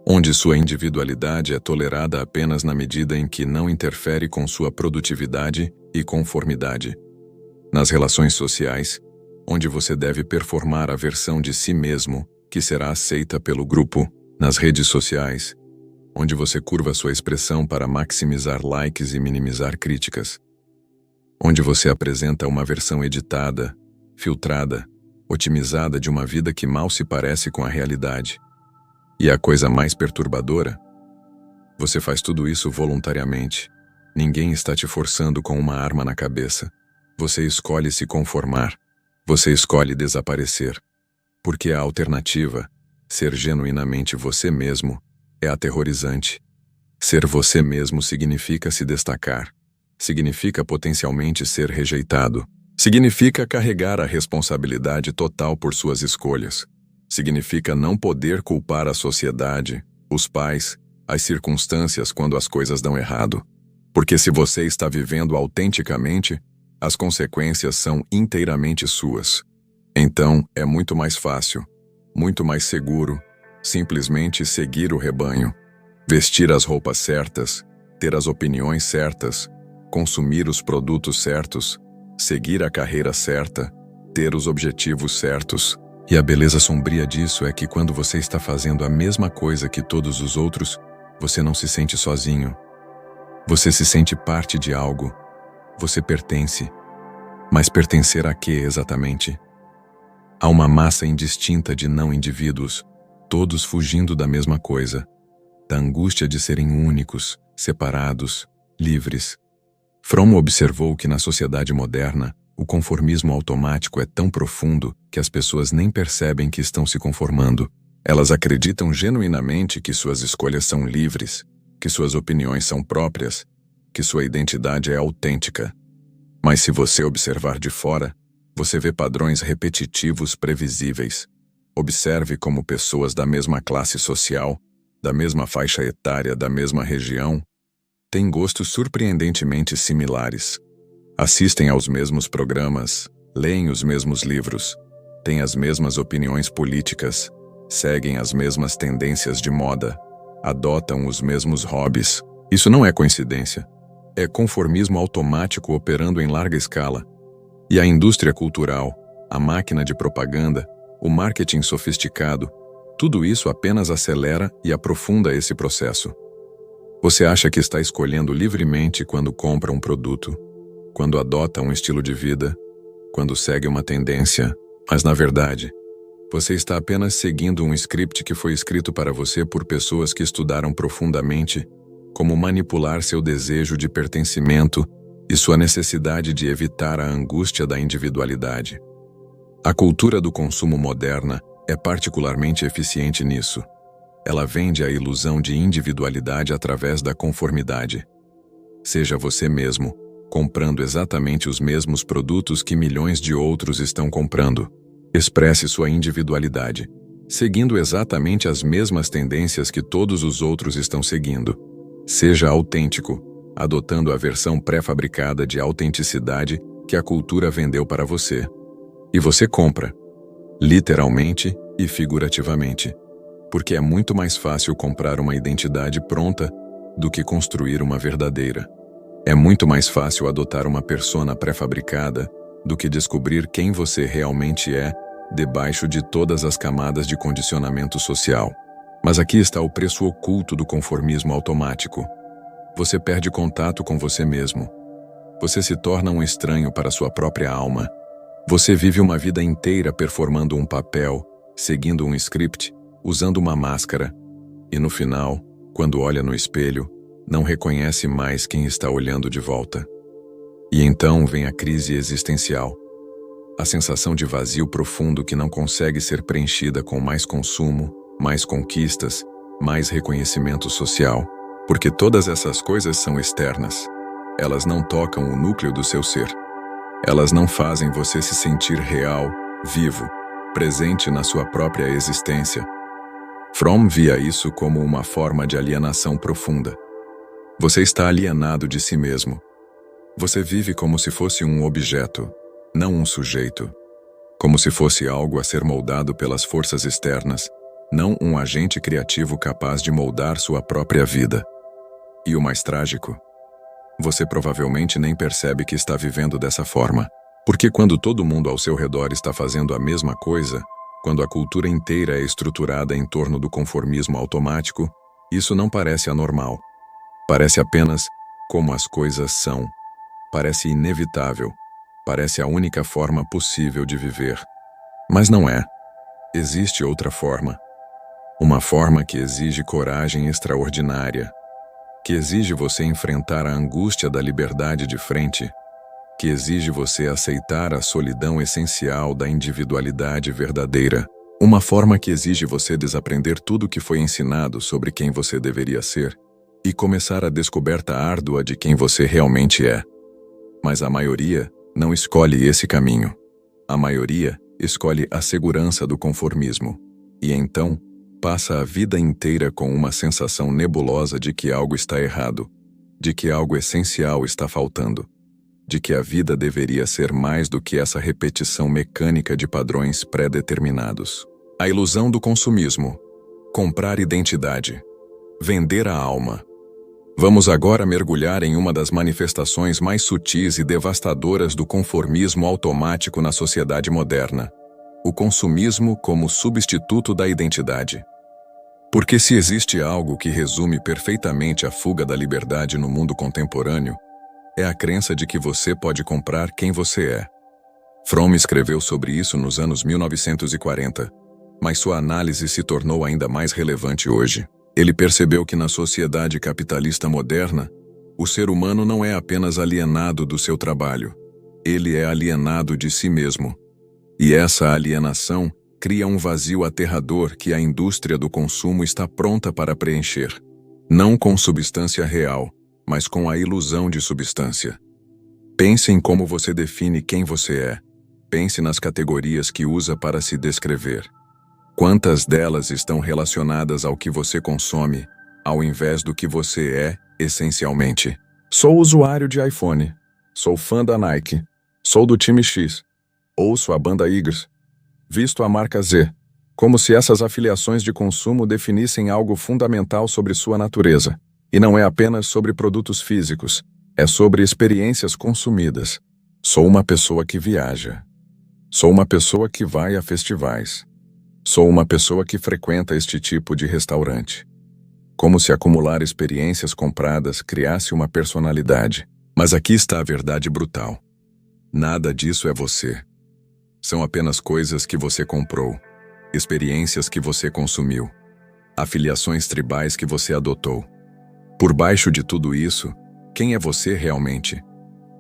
onde sua individualidade é tolerada apenas na medida em que não interfere com sua produtividade e conformidade. Nas relações sociais, onde você deve performar a versão de si mesmo que será aceita pelo grupo. Nas redes sociais, onde você curva sua expressão para maximizar likes e minimizar críticas. Onde você apresenta uma versão editada, filtrada, otimizada de uma vida que mal se parece com a realidade. E a coisa mais perturbadora? Você faz tudo isso voluntariamente. Ninguém está te forçando com uma arma na cabeça. Você escolhe se conformar. Você escolhe desaparecer. Porque a alternativa, ser genuinamente você mesmo, é aterrorizante. Ser você mesmo significa se destacar. Significa potencialmente ser rejeitado. Significa carregar a responsabilidade total por suas escolhas. Significa não poder culpar a sociedade, os pais, as circunstâncias quando as coisas dão errado. Porque se você está vivendo autenticamente, as consequências são inteiramente suas. Então, é muito mais fácil, muito mais seguro, simplesmente seguir o rebanho, vestir as roupas certas, ter as opiniões certas, consumir os produtos certos, seguir a carreira certa, ter os objetivos certos. E a beleza sombria disso é que quando você está fazendo a mesma coisa que todos os outros, você não se sente sozinho. Você se sente parte de algo. Você pertence. Mas pertencer a quê exatamente? A uma massa indistinta de não indivíduos, todos fugindo da mesma coisa, da angústia de serem únicos, separados, livres. Fromm observou que na sociedade moderna, o conformismo automático é tão profundo que as pessoas nem percebem que estão se conformando. Elas acreditam genuinamente que suas escolhas são livres, que suas opiniões são próprias, que sua identidade é autêntica. Mas se você observar de fora, você vê padrões repetitivos previsíveis. Observe como pessoas da mesma classe social, da mesma faixa etária, da mesma região, têm gostos surpreendentemente similares. Assistem aos mesmos programas, leem os mesmos livros, têm as mesmas opiniões políticas, seguem as mesmas tendências de moda, adotam os mesmos hobbies. Isso não é coincidência. É conformismo automático operando em larga escala. E a indústria cultural, a máquina de propaganda, o marketing sofisticado, tudo isso apenas acelera e aprofunda esse processo. Você acha que está escolhendo livremente quando compra um produto, quando adota um estilo de vida, quando segue uma tendência, mas na verdade, você está apenas seguindo um script que foi escrito para você por pessoas que estudaram profundamente como manipular seu desejo de pertencimento e sua necessidade de evitar a angústia da individualidade. A cultura do consumo moderna é particularmente eficiente nisso. Ela vende a ilusão de individualidade através da conformidade. Seja você mesmo, comprando exatamente os mesmos produtos que milhões de outros estão comprando. Expresse sua individualidade, seguindo exatamente as mesmas tendências que todos os outros estão seguindo. Seja autêntico, adotando a versão pré-fabricada de autenticidade que a cultura vendeu para você. E você compra, literalmente e figurativamente, porque é muito mais fácil comprar uma identidade pronta do que construir uma verdadeira. É muito mais fácil adotar uma persona pré-fabricada do que descobrir quem você realmente é debaixo de todas as camadas de condicionamento social. Mas aqui está o preço oculto do conformismo automático. Você perde contato com você mesmo. Você se torna um estranho para sua própria alma. Você vive uma vida inteira performando um papel, seguindo um script, usando uma máscara. E no final, quando olha no espelho, não reconhece mais quem está olhando de volta. E então vem a crise existencial. A sensação de vazio profundo que não consegue ser preenchida com mais consumo, mais conquistas, mais reconhecimento social. Porque todas essas coisas são externas. Elas não tocam o núcleo do seu ser. Elas não fazem você se sentir real, vivo, presente na sua própria existência. Fromm via isso como uma forma de alienação profunda. Você está alienado de si mesmo. Você vive como se fosse um objeto, não um sujeito. Como se fosse algo a ser moldado pelas forças externas, não um agente criativo capaz de moldar sua própria vida. E o mais trágico, você provavelmente nem percebe que está vivendo dessa forma. Porque quando todo mundo ao seu redor está fazendo a mesma coisa, quando a cultura inteira é estruturada em torno do conformismo automático, isso não parece anormal. Parece apenas como as coisas são. Parece inevitável. Parece a única forma possível de viver. Mas não é. Existe outra forma. Uma forma que exige coragem extraordinária, que exige você enfrentar a angústia da liberdade de frente, que exige você aceitar a solidão essencial da individualidade verdadeira, uma forma que exige você desaprender tudo o que foi ensinado sobre quem você deveria ser e começar a descoberta árdua de quem você realmente é. Mas a maioria não escolhe esse caminho. A maioria escolhe a segurança do conformismo e então passa a vida inteira com uma sensação nebulosa de que algo está errado, de que algo essencial está faltando, de que a vida deveria ser mais do que essa repetição mecânica de padrões pré-determinados. A ilusão do consumismo. Comprar identidade. Vender a alma. Vamos agora mergulhar em uma das manifestações mais sutis e devastadoras do conformismo automático na sociedade moderna. O consumismo como substituto da identidade. Porque se existe algo que resume perfeitamente a fuga da liberdade no mundo contemporâneo, é a crença de que você pode comprar quem você é. Fromm escreveu sobre isso nos anos 1940. mas sua análise se tornou ainda mais relevante hoje. Ele percebeu que na sociedade capitalista moderna, o ser humano não é apenas alienado do seu trabalho, ele é alienado de si mesmo. E essa alienação cria um vazio aterrador que a indústria do consumo está pronta para preencher. Não com substância real, mas com a ilusão de substância. Pense em como você define quem você é. Pense nas categorias que usa para se descrever. Quantas delas estão relacionadas ao que você consome, ao invés do que você é, essencialmente? Sou usuário de iPhone. Sou fã da Nike. Sou do time X. Ouço a banda Eagles. Visto a marca Z. Como se essas afiliações de consumo definissem algo fundamental sobre sua natureza. E não é apenas sobre produtos físicos. É sobre experiências consumidas. Sou uma pessoa que viaja. Sou uma pessoa que vai a festivais. Sou uma pessoa que frequenta este tipo de restaurante. Como se acumular experiências compradas criasse uma personalidade. Mas aqui está a verdade brutal. Nada disso é você. São apenas coisas que você comprou, experiências que você consumiu, afiliações tribais que você adotou. Por baixo de tudo isso, quem é você realmente?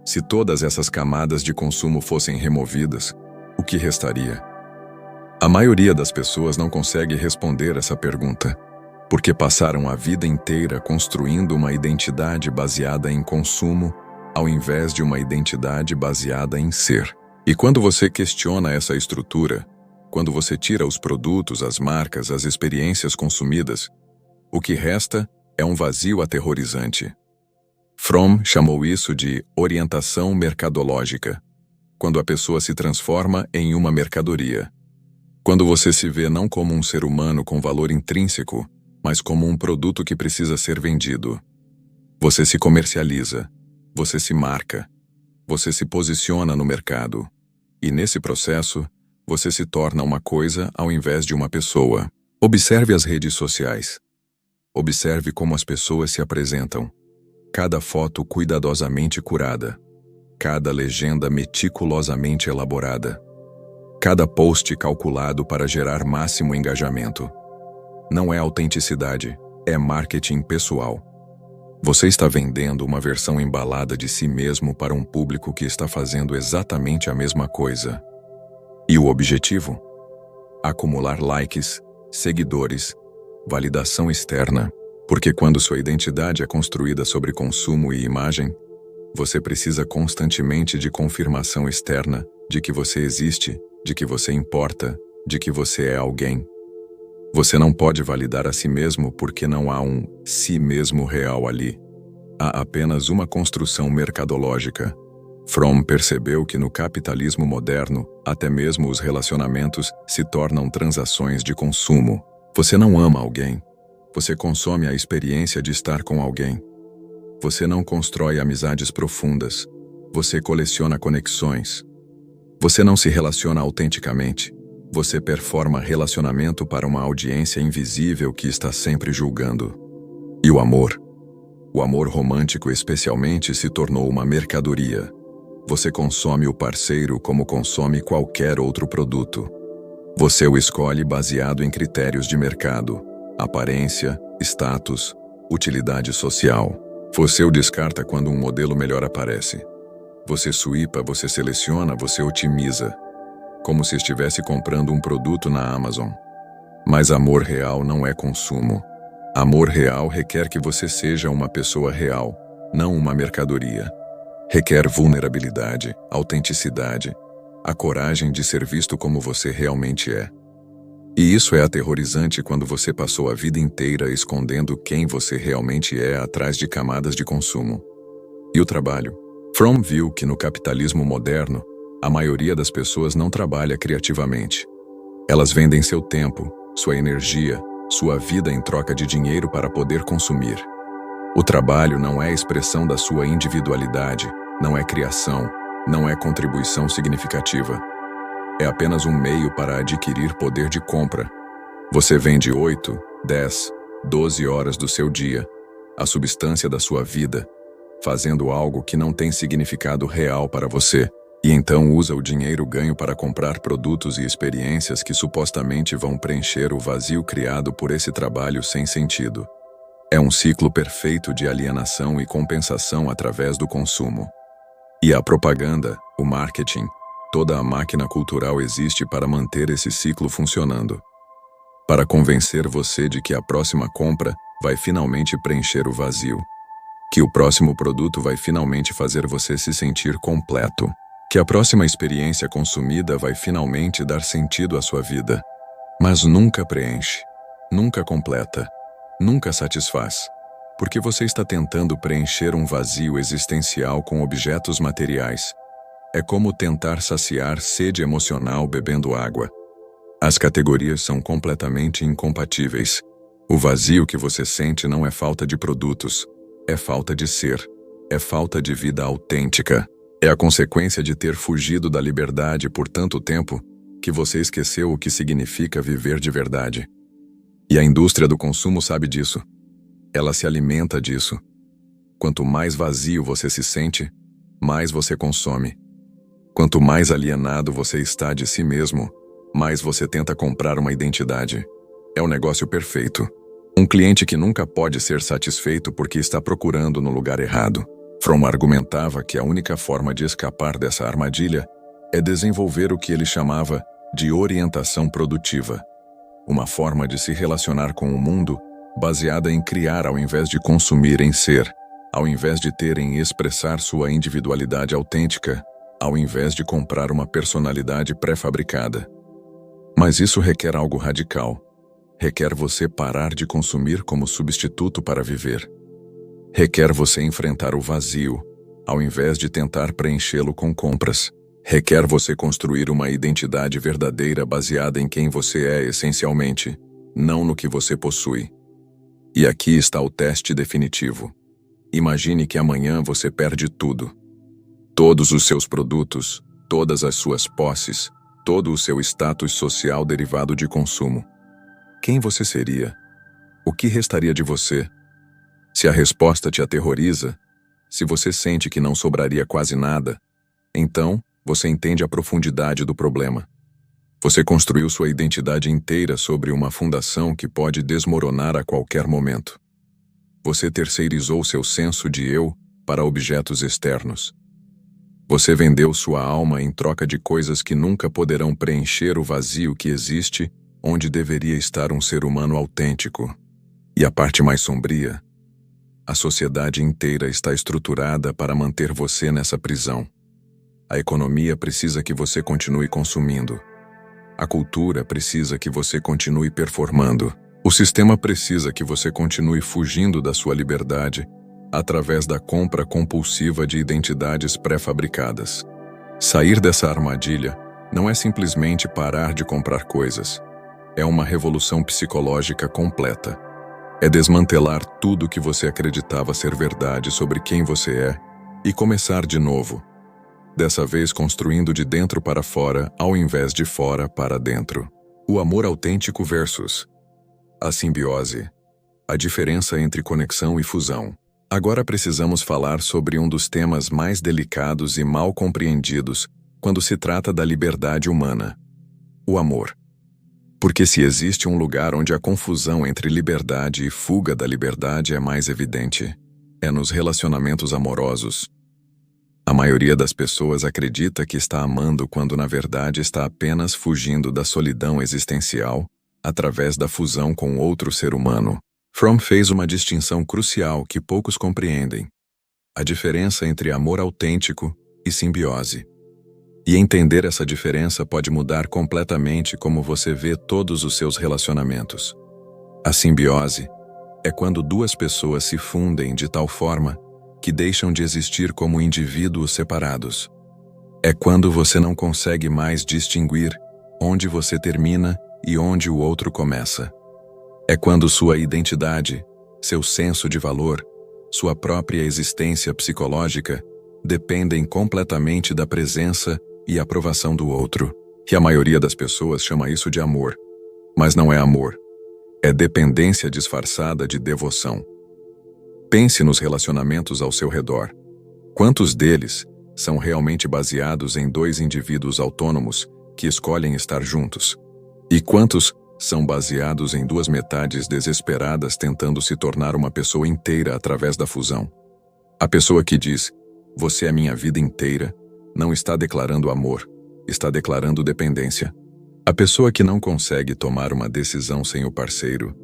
Se todas essas camadas de consumo fossem removidas, o que restaria? A maioria das pessoas não consegue responder essa pergunta, porque passaram a vida inteira construindo uma identidade baseada em consumo, ao invés de uma identidade baseada em ser. E quando você questiona essa estrutura, quando você tira os produtos, as marcas, as experiências consumidas, o que resta é um vazio aterrorizante. Fromm chamou isso de orientação mercadológica, quando a pessoa se transforma em uma mercadoria. Quando você se vê não como um ser humano com valor intrínseco, mas como um produto que precisa ser vendido. Você se comercializa, você se marca, você se posiciona no mercado. E nesse processo, você se torna uma coisa ao invés de uma pessoa. Observe as redes sociais. Observe como as pessoas se apresentam. Cada foto cuidadosamente curada. Cada legenda meticulosamente elaborada. Cada post calculado para gerar máximo engajamento. Não é autenticidade, é marketing pessoal. Você está vendendo uma versão embalada de si mesmo para um público que está fazendo exatamente a mesma coisa. E o objetivo? Acumular likes, seguidores, validação externa. Porque quando sua identidade é construída sobre consumo e imagem, você precisa constantemente de confirmação externa de que você existe, de que você importa, de que você é alguém. Você não pode validar a si mesmo porque não há um si mesmo real ali. Há apenas uma construção mercadológica. Fromm percebeu que no capitalismo moderno, até mesmo os relacionamentos se tornam transações de consumo. Você não ama alguém. Você consome a experiência de estar com alguém. Você não constrói amizades profundas. Você coleciona conexões. Você não se relaciona autenticamente. Você performa relacionamento para uma audiência invisível que está sempre julgando. E o amor romântico especialmente se tornou uma mercadoria. Você consome o parceiro como consome qualquer outro produto. Você o escolhe baseado em critérios de mercado, aparência, status, utilidade social. Você o descarta quando um modelo melhor aparece. Você swipa, você seleciona, você otimiza. Como se estivesse comprando um produto na Amazon. Mas amor real não é consumo. Amor real requer que você seja uma pessoa real, não uma mercadoria. Requer vulnerabilidade, autenticidade, a coragem de ser visto como você realmente é. E isso é aterrorizante quando você passou a vida inteira escondendo quem você realmente é atrás de camadas de consumo. E o trabalho? Fromm viu que no capitalismo moderno, a maioria das pessoas não trabalha criativamente. Elas vendem seu tempo, sua energia, sua vida em troca de dinheiro para poder consumir. O trabalho não é expressão da sua individualidade, não é criação, não é contribuição significativa. É apenas um meio para adquirir poder de compra. Você vende 8, 10, 12 horas do seu dia, a substância da sua vida, fazendo algo que não tem significado real para você. E então usa o dinheiro ganho para comprar produtos e experiências que supostamente vão preencher o vazio criado por esse trabalho sem sentido. É um ciclo perfeito de alienação e compensação através do consumo. E a propaganda, o marketing, toda a máquina cultural existe para manter esse ciclo funcionando. Para convencer você de que a próxima compra vai finalmente preencher o vazio. Que o próximo produto vai finalmente fazer você se sentir completo. Que a próxima experiência consumida vai finalmente dar sentido à sua vida. Mas nunca preenche, nunca completa, nunca satisfaz. Porque você está tentando preencher um vazio existencial com objetos materiais. É como tentar saciar sede emocional bebendo água. As categorias são completamente incompatíveis. O vazio que você sente não é falta de produtos, é falta de ser, é falta de vida autêntica. É a consequência de ter fugido da liberdade por tanto tempo que você esqueceu o que significa viver de verdade. E a indústria do consumo sabe disso. Ela se alimenta disso. Quanto mais vazio você se sente, mais você consome. Quanto mais alienado você está de si mesmo, mais você tenta comprar uma identidade. É o negócio perfeito. Um cliente que nunca pode ser satisfeito porque está procurando no lugar errado. Fromm argumentava que a única forma de escapar dessa armadilha é desenvolver o que ele chamava de orientação produtiva. Uma forma de se relacionar com o mundo baseada em criar ao invés de consumir em ser, ao invés de ter em expressar sua individualidade autêntica, ao invés de comprar uma personalidade pré-fabricada. Mas isso requer algo radical. Requer você parar de consumir como substituto para viver. Requer você enfrentar o vazio, ao invés de tentar preenchê-lo com compras. Requer você construir uma identidade verdadeira baseada em quem você é essencialmente, não no que você possui. E aqui está o teste definitivo. Imagine que amanhã você perde tudo. Todos os seus produtos, todas as suas posses, todo o seu status social derivado de consumo. Quem você seria? O que restaria de você? Se a resposta te aterroriza, se você sente que não sobraria quase nada, então você entende a profundidade do problema. Você construiu sua identidade inteira sobre uma fundação que pode desmoronar a qualquer momento. Você terceirizou seu senso de eu para objetos externos. Você vendeu sua alma em troca de coisas que nunca poderão preencher o vazio que existe onde deveria estar um ser humano autêntico. E a parte mais sombria, a sociedade inteira está estruturada para manter você nessa prisão. A economia precisa que você continue consumindo. A cultura precisa que você continue performando. O sistema precisa que você continue fugindo da sua liberdade através da compra compulsiva de identidades pré-fabricadas. Sair dessa armadilha não é simplesmente parar de comprar coisas. É uma revolução psicológica completa. É desmantelar tudo que você acreditava ser verdade sobre quem você é e começar de novo. Dessa vez construindo de dentro para fora, ao invés de fora para dentro. O amor autêntico versus a simbiose. A diferença entre conexão e fusão. Agora precisamos falar sobre um dos temas mais delicados e mal compreendidos quando se trata da liberdade humana. O amor. Porque se existe um lugar onde a confusão entre liberdade e fuga da liberdade é mais evidente, é nos relacionamentos amorosos. A maioria das pessoas acredita que está amando quando na verdade está apenas fugindo da solidão existencial através da fusão com outro ser humano. Fromm fez uma distinção crucial que poucos compreendem: a diferença entre amor autêntico e simbiose. E entender essa diferença pode mudar completamente como você vê todos os seus relacionamentos. A simbiose é quando duas pessoas se fundem de tal forma que deixam de existir como indivíduos separados. É quando você não consegue mais distinguir onde você termina e onde o outro começa. É quando sua identidade, seu senso de valor, sua própria existência psicológica dependem completamente da presença e aprovação do outro. E a maioria das pessoas chama isso de amor. Mas não é amor. É dependência disfarçada de devoção. Pense nos relacionamentos ao seu redor. Quantos deles são realmente baseados em dois indivíduos autônomos que escolhem estar juntos? E quantos são baseados em duas metades desesperadas tentando se tornar uma pessoa inteira através da fusão? A pessoa que diz, "Você é minha vida inteira", não está declarando amor, está declarando dependência. A pessoa que não consegue tomar uma decisão sem o parceiro,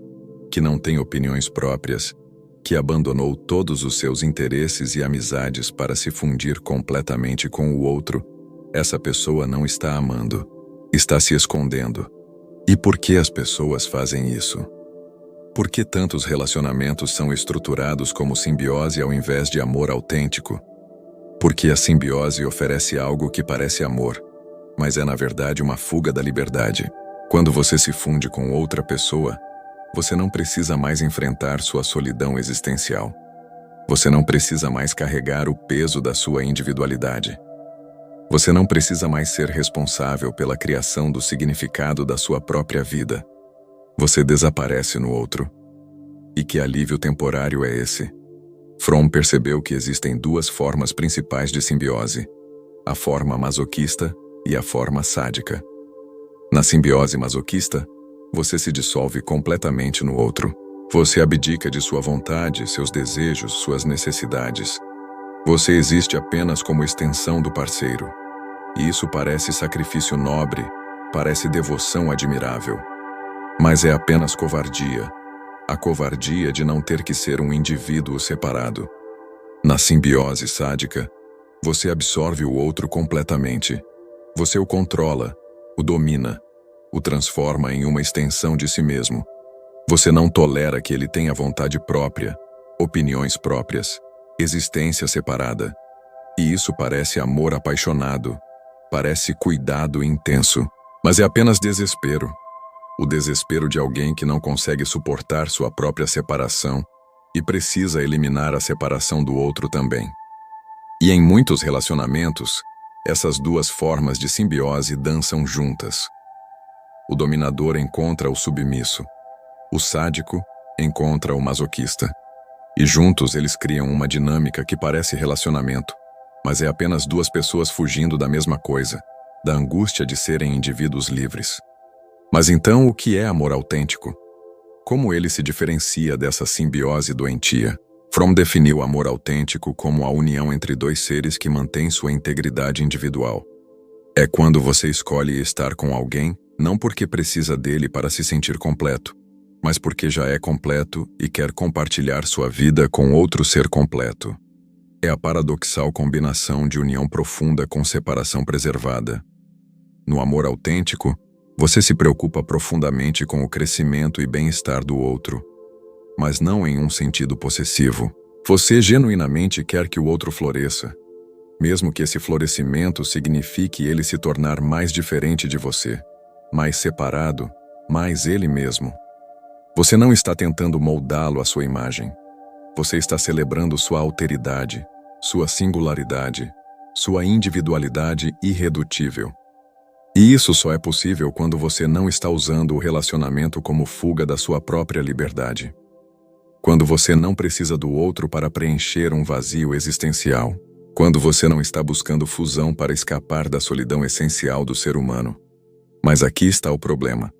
que não tem opiniões próprias, que abandonou todos os seus interesses e amizades para se fundir completamente com o outro, essa pessoa não está amando, está se escondendo. E por que as pessoas fazem isso? Por que tantos relacionamentos são estruturados como simbiose ao invés de amor autêntico? Porque a simbiose oferece algo que parece amor, mas é na verdade uma fuga da liberdade. Quando você se funde com outra pessoa, você não precisa mais enfrentar sua solidão existencial. Você não precisa mais carregar o peso da sua individualidade. Você não precisa mais ser responsável pela criação do significado da sua própria vida. Você desaparece no outro. E que alívio temporário é esse? Fromm percebeu que existem duas formas principais de simbiose: a forma masoquista e a forma sádica. Na simbiose masoquista, você se dissolve completamente no outro. Você abdica de sua vontade, seus desejos, suas necessidades. Você existe apenas como extensão do parceiro. E isso parece sacrifício nobre, parece devoção admirável. Mas é apenas covardia. A covardia de não ter que ser um indivíduo separado. Na simbiose sádica, você absorve o outro completamente. Você o controla, o domina, o transforma em uma extensão de si mesmo. Você não tolera que ele tenha vontade própria, opiniões próprias, existência separada. E isso parece amor apaixonado, parece cuidado intenso, mas é apenas desespero. O desespero de alguém que não consegue suportar sua própria separação e precisa eliminar a separação do outro também. E em muitos relacionamentos, essas duas formas de simbiose dançam juntas. O dominador encontra o submisso. O sádico encontra o masoquista. E juntos eles criam uma dinâmica que parece relacionamento, mas é apenas duas pessoas fugindo da mesma coisa, da angústia de serem indivíduos livres. Mas então o que é amor autêntico? Como ele se diferencia dessa simbiose doentia? Fromm definiu amor autêntico como a união entre dois seres que mantêm sua integridade individual. É quando você escolhe estar com alguém, não porque precisa dele para se sentir completo, mas porque já é completo e quer compartilhar sua vida com outro ser completo. É a paradoxal combinação de união profunda com separação preservada. No amor autêntico, você se preocupa profundamente com o crescimento e bem-estar do outro, mas não em um sentido possessivo. Você genuinamente quer que o outro floresça, mesmo que esse florescimento signifique ele se tornar mais diferente de você, mais separado, mais ele mesmo. Você não está tentando moldá-lo à sua imagem. Você está celebrando sua alteridade, sua singularidade, sua individualidade irredutível. E isso só é possível quando você não está usando o relacionamento como fuga da sua própria liberdade. Quando você não precisa do outro para preencher um vazio existencial. Quando você não está buscando fusão para escapar da solidão essencial do ser humano. Mas aqui está o problema.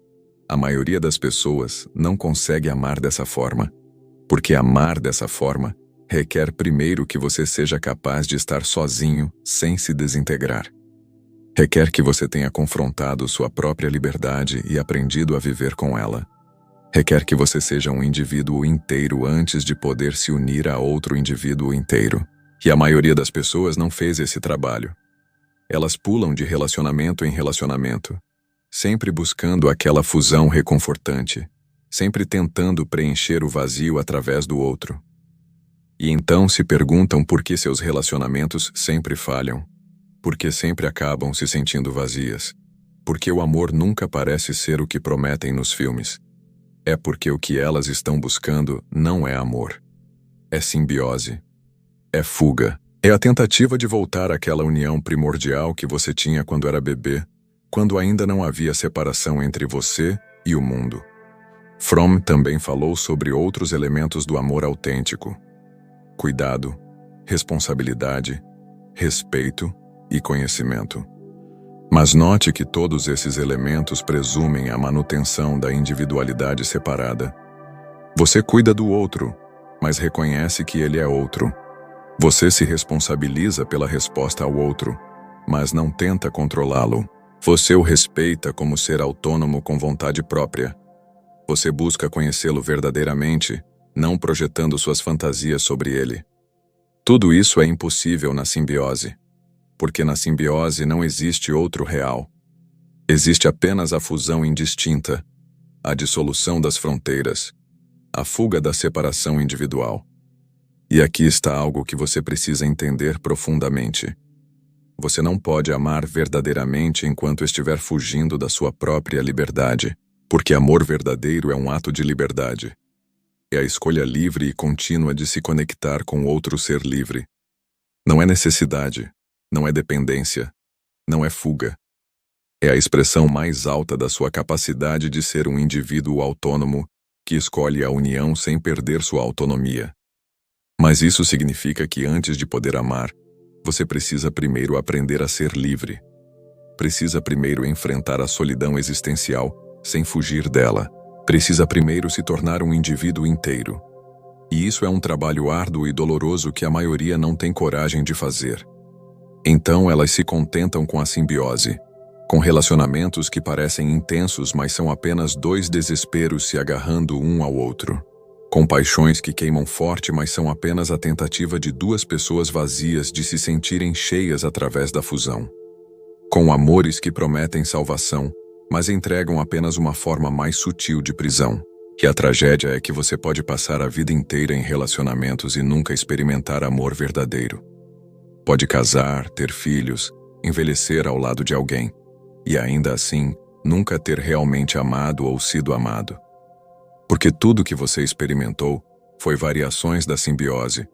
A maioria das pessoas não consegue amar dessa forma, porque amar dessa forma requer primeiro que você seja capaz de estar sozinho sem se desintegrar. Requer que você tenha confrontado sua própria liberdade e aprendido a viver com ela. Requer que você seja um indivíduo inteiro antes de poder se unir a outro indivíduo inteiro. E a maioria das pessoas não fez esse trabalho. Elas pulam de relacionamento em relacionamento, sempre buscando aquela fusão reconfortante, sempre tentando preencher o vazio através do outro. E então se perguntam por que seus relacionamentos sempre falham. Porque sempre acabam se sentindo vazias. Porque o amor nunca parece ser o que prometem nos filmes. É porque o que elas estão buscando não é amor. É simbiose. É fuga. É a tentativa de voltar àquela união primordial que você tinha quando era bebê, quando ainda não havia separação entre você e o mundo. Fromm também falou sobre outros elementos do amor autêntico: cuidado, responsabilidade, respeito e conhecimento. Mas note que todos esses elementos presumem a manutenção da individualidade separada. Você cuida do outro, mas reconhece que ele é outro. Você se responsabiliza pela resposta ao outro, mas não tenta controlá-lo. Você o respeita como ser autônomo com vontade própria. Você busca conhecê-lo verdadeiramente, não projetando suas fantasias sobre ele. Tudo isso é impossível na simbiose, porque na simbiose não existe outro real. Existe apenas a fusão indistinta, a dissolução das fronteiras, a fuga da separação individual. E aqui está algo que você precisa entender profundamente. Você não pode amar verdadeiramente enquanto estiver fugindo da sua própria liberdade, porque amor verdadeiro é um ato de liberdade. É a escolha livre e contínua de se conectar com outro ser livre. Não é necessidade, não é dependência, não é fuga. É a expressão mais alta da sua capacidade de ser um indivíduo autônomo que escolhe a união sem perder sua autonomia. Mas isso significa que antes de poder amar, você precisa primeiro aprender a ser livre. Precisa primeiro enfrentar a solidão existencial sem fugir dela. Precisa primeiro se tornar um indivíduo inteiro. E isso é um trabalho árduo e doloroso que a maioria não tem coragem de fazer. Então elas se contentam com a simbiose, com relacionamentos que parecem intensos, mas são apenas dois desesperos se agarrando um ao outro. Com paixões que queimam forte, mas são apenas a tentativa de duas pessoas vazias de se sentirem cheias através da fusão. Com amores que prometem salvação, mas entregam apenas uma forma mais sutil de prisão. Que a tragédia é que você pode passar a vida inteira em relacionamentos e nunca experimentar amor verdadeiro. Pode casar, ter filhos, envelhecer ao lado de alguém, e ainda assim, nunca ter realmente amado ou sido amado. Porque tudo que você experimentou foi variações da simbiose,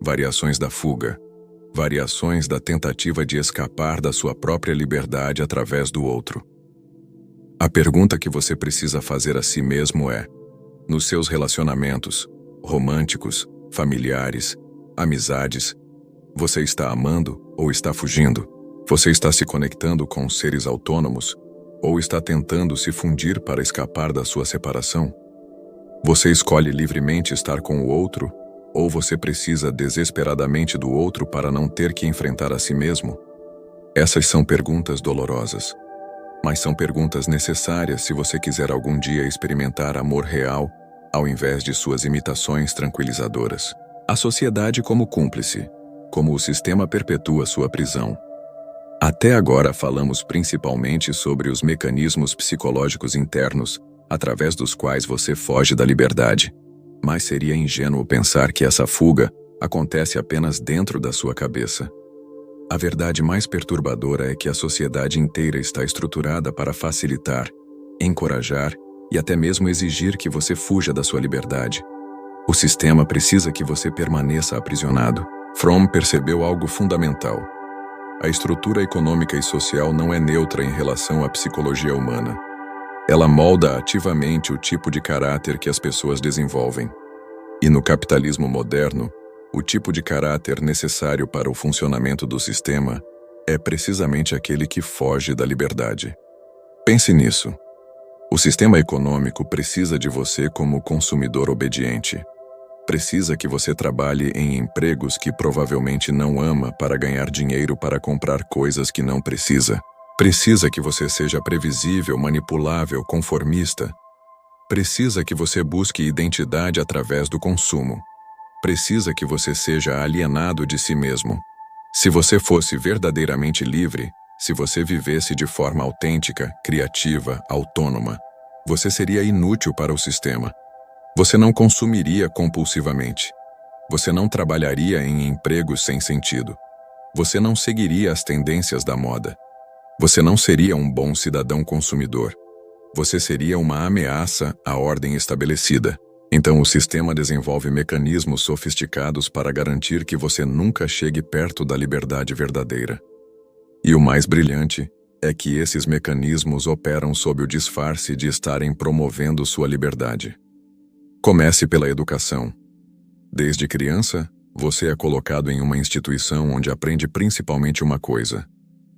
variações da fuga, variações da tentativa de escapar da sua própria liberdade através do outro. A pergunta que você precisa fazer a si mesmo é: nos seus relacionamentos, românticos, familiares, amizades, você está amando ou está fugindo? Você está se conectando com seres autônomos ou está tentando se fundir para escapar da sua separação? Você escolhe livremente estar com o outro ou você precisa desesperadamente do outro para não ter que enfrentar a si mesmo? Essas são perguntas dolorosas, mas são perguntas necessárias se você quiser algum dia experimentar amor real, ao invés de suas imitações tranquilizadoras. A sociedade como cúmplice, como o sistema perpetua sua prisão. Até agora falamos principalmente sobre os mecanismos psicológicos internos, através dos quais você foge da liberdade. Mas seria ingênuo pensar que essa fuga acontece apenas dentro da sua cabeça. A verdade mais perturbadora é que a sociedade inteira está estruturada para facilitar, encorajar e até mesmo exigir que você fuja da sua liberdade. O sistema precisa que você permaneça aprisionado. Fromm percebeu algo fundamental. A estrutura econômica e social não é neutra em relação à psicologia humana. Ela molda ativamente o tipo de caráter que as pessoas desenvolvem. E no capitalismo moderno, o tipo de caráter necessário para o funcionamento do sistema é precisamente aquele que foge da liberdade. Pense nisso. O sistema econômico precisa de você como consumidor obediente. Precisa que você trabalhe em empregos que provavelmente não ama para ganhar dinheiro para comprar coisas que não precisa. Precisa que você seja previsível, manipulável, conformista. Precisa que você busque identidade através do consumo. Precisa que você seja alienado de si mesmo. Se você fosse verdadeiramente livre, se você vivesse de forma autêntica, criativa, autônoma, você seria inútil para o sistema. Você não consumiria compulsivamente. Você não trabalharia em empregos sem sentido. Você não seguiria as tendências da moda. Você não seria um bom cidadão consumidor. Você seria uma ameaça à ordem estabelecida. Então o sistema desenvolve mecanismos sofisticados para garantir que você nunca chegue perto da liberdade verdadeira. E o mais brilhante é que esses mecanismos operam sob o disfarce de estarem promovendo sua liberdade. Comece pela educação. Desde criança, Você é colocado em uma instituição onde aprende principalmente uma coisa: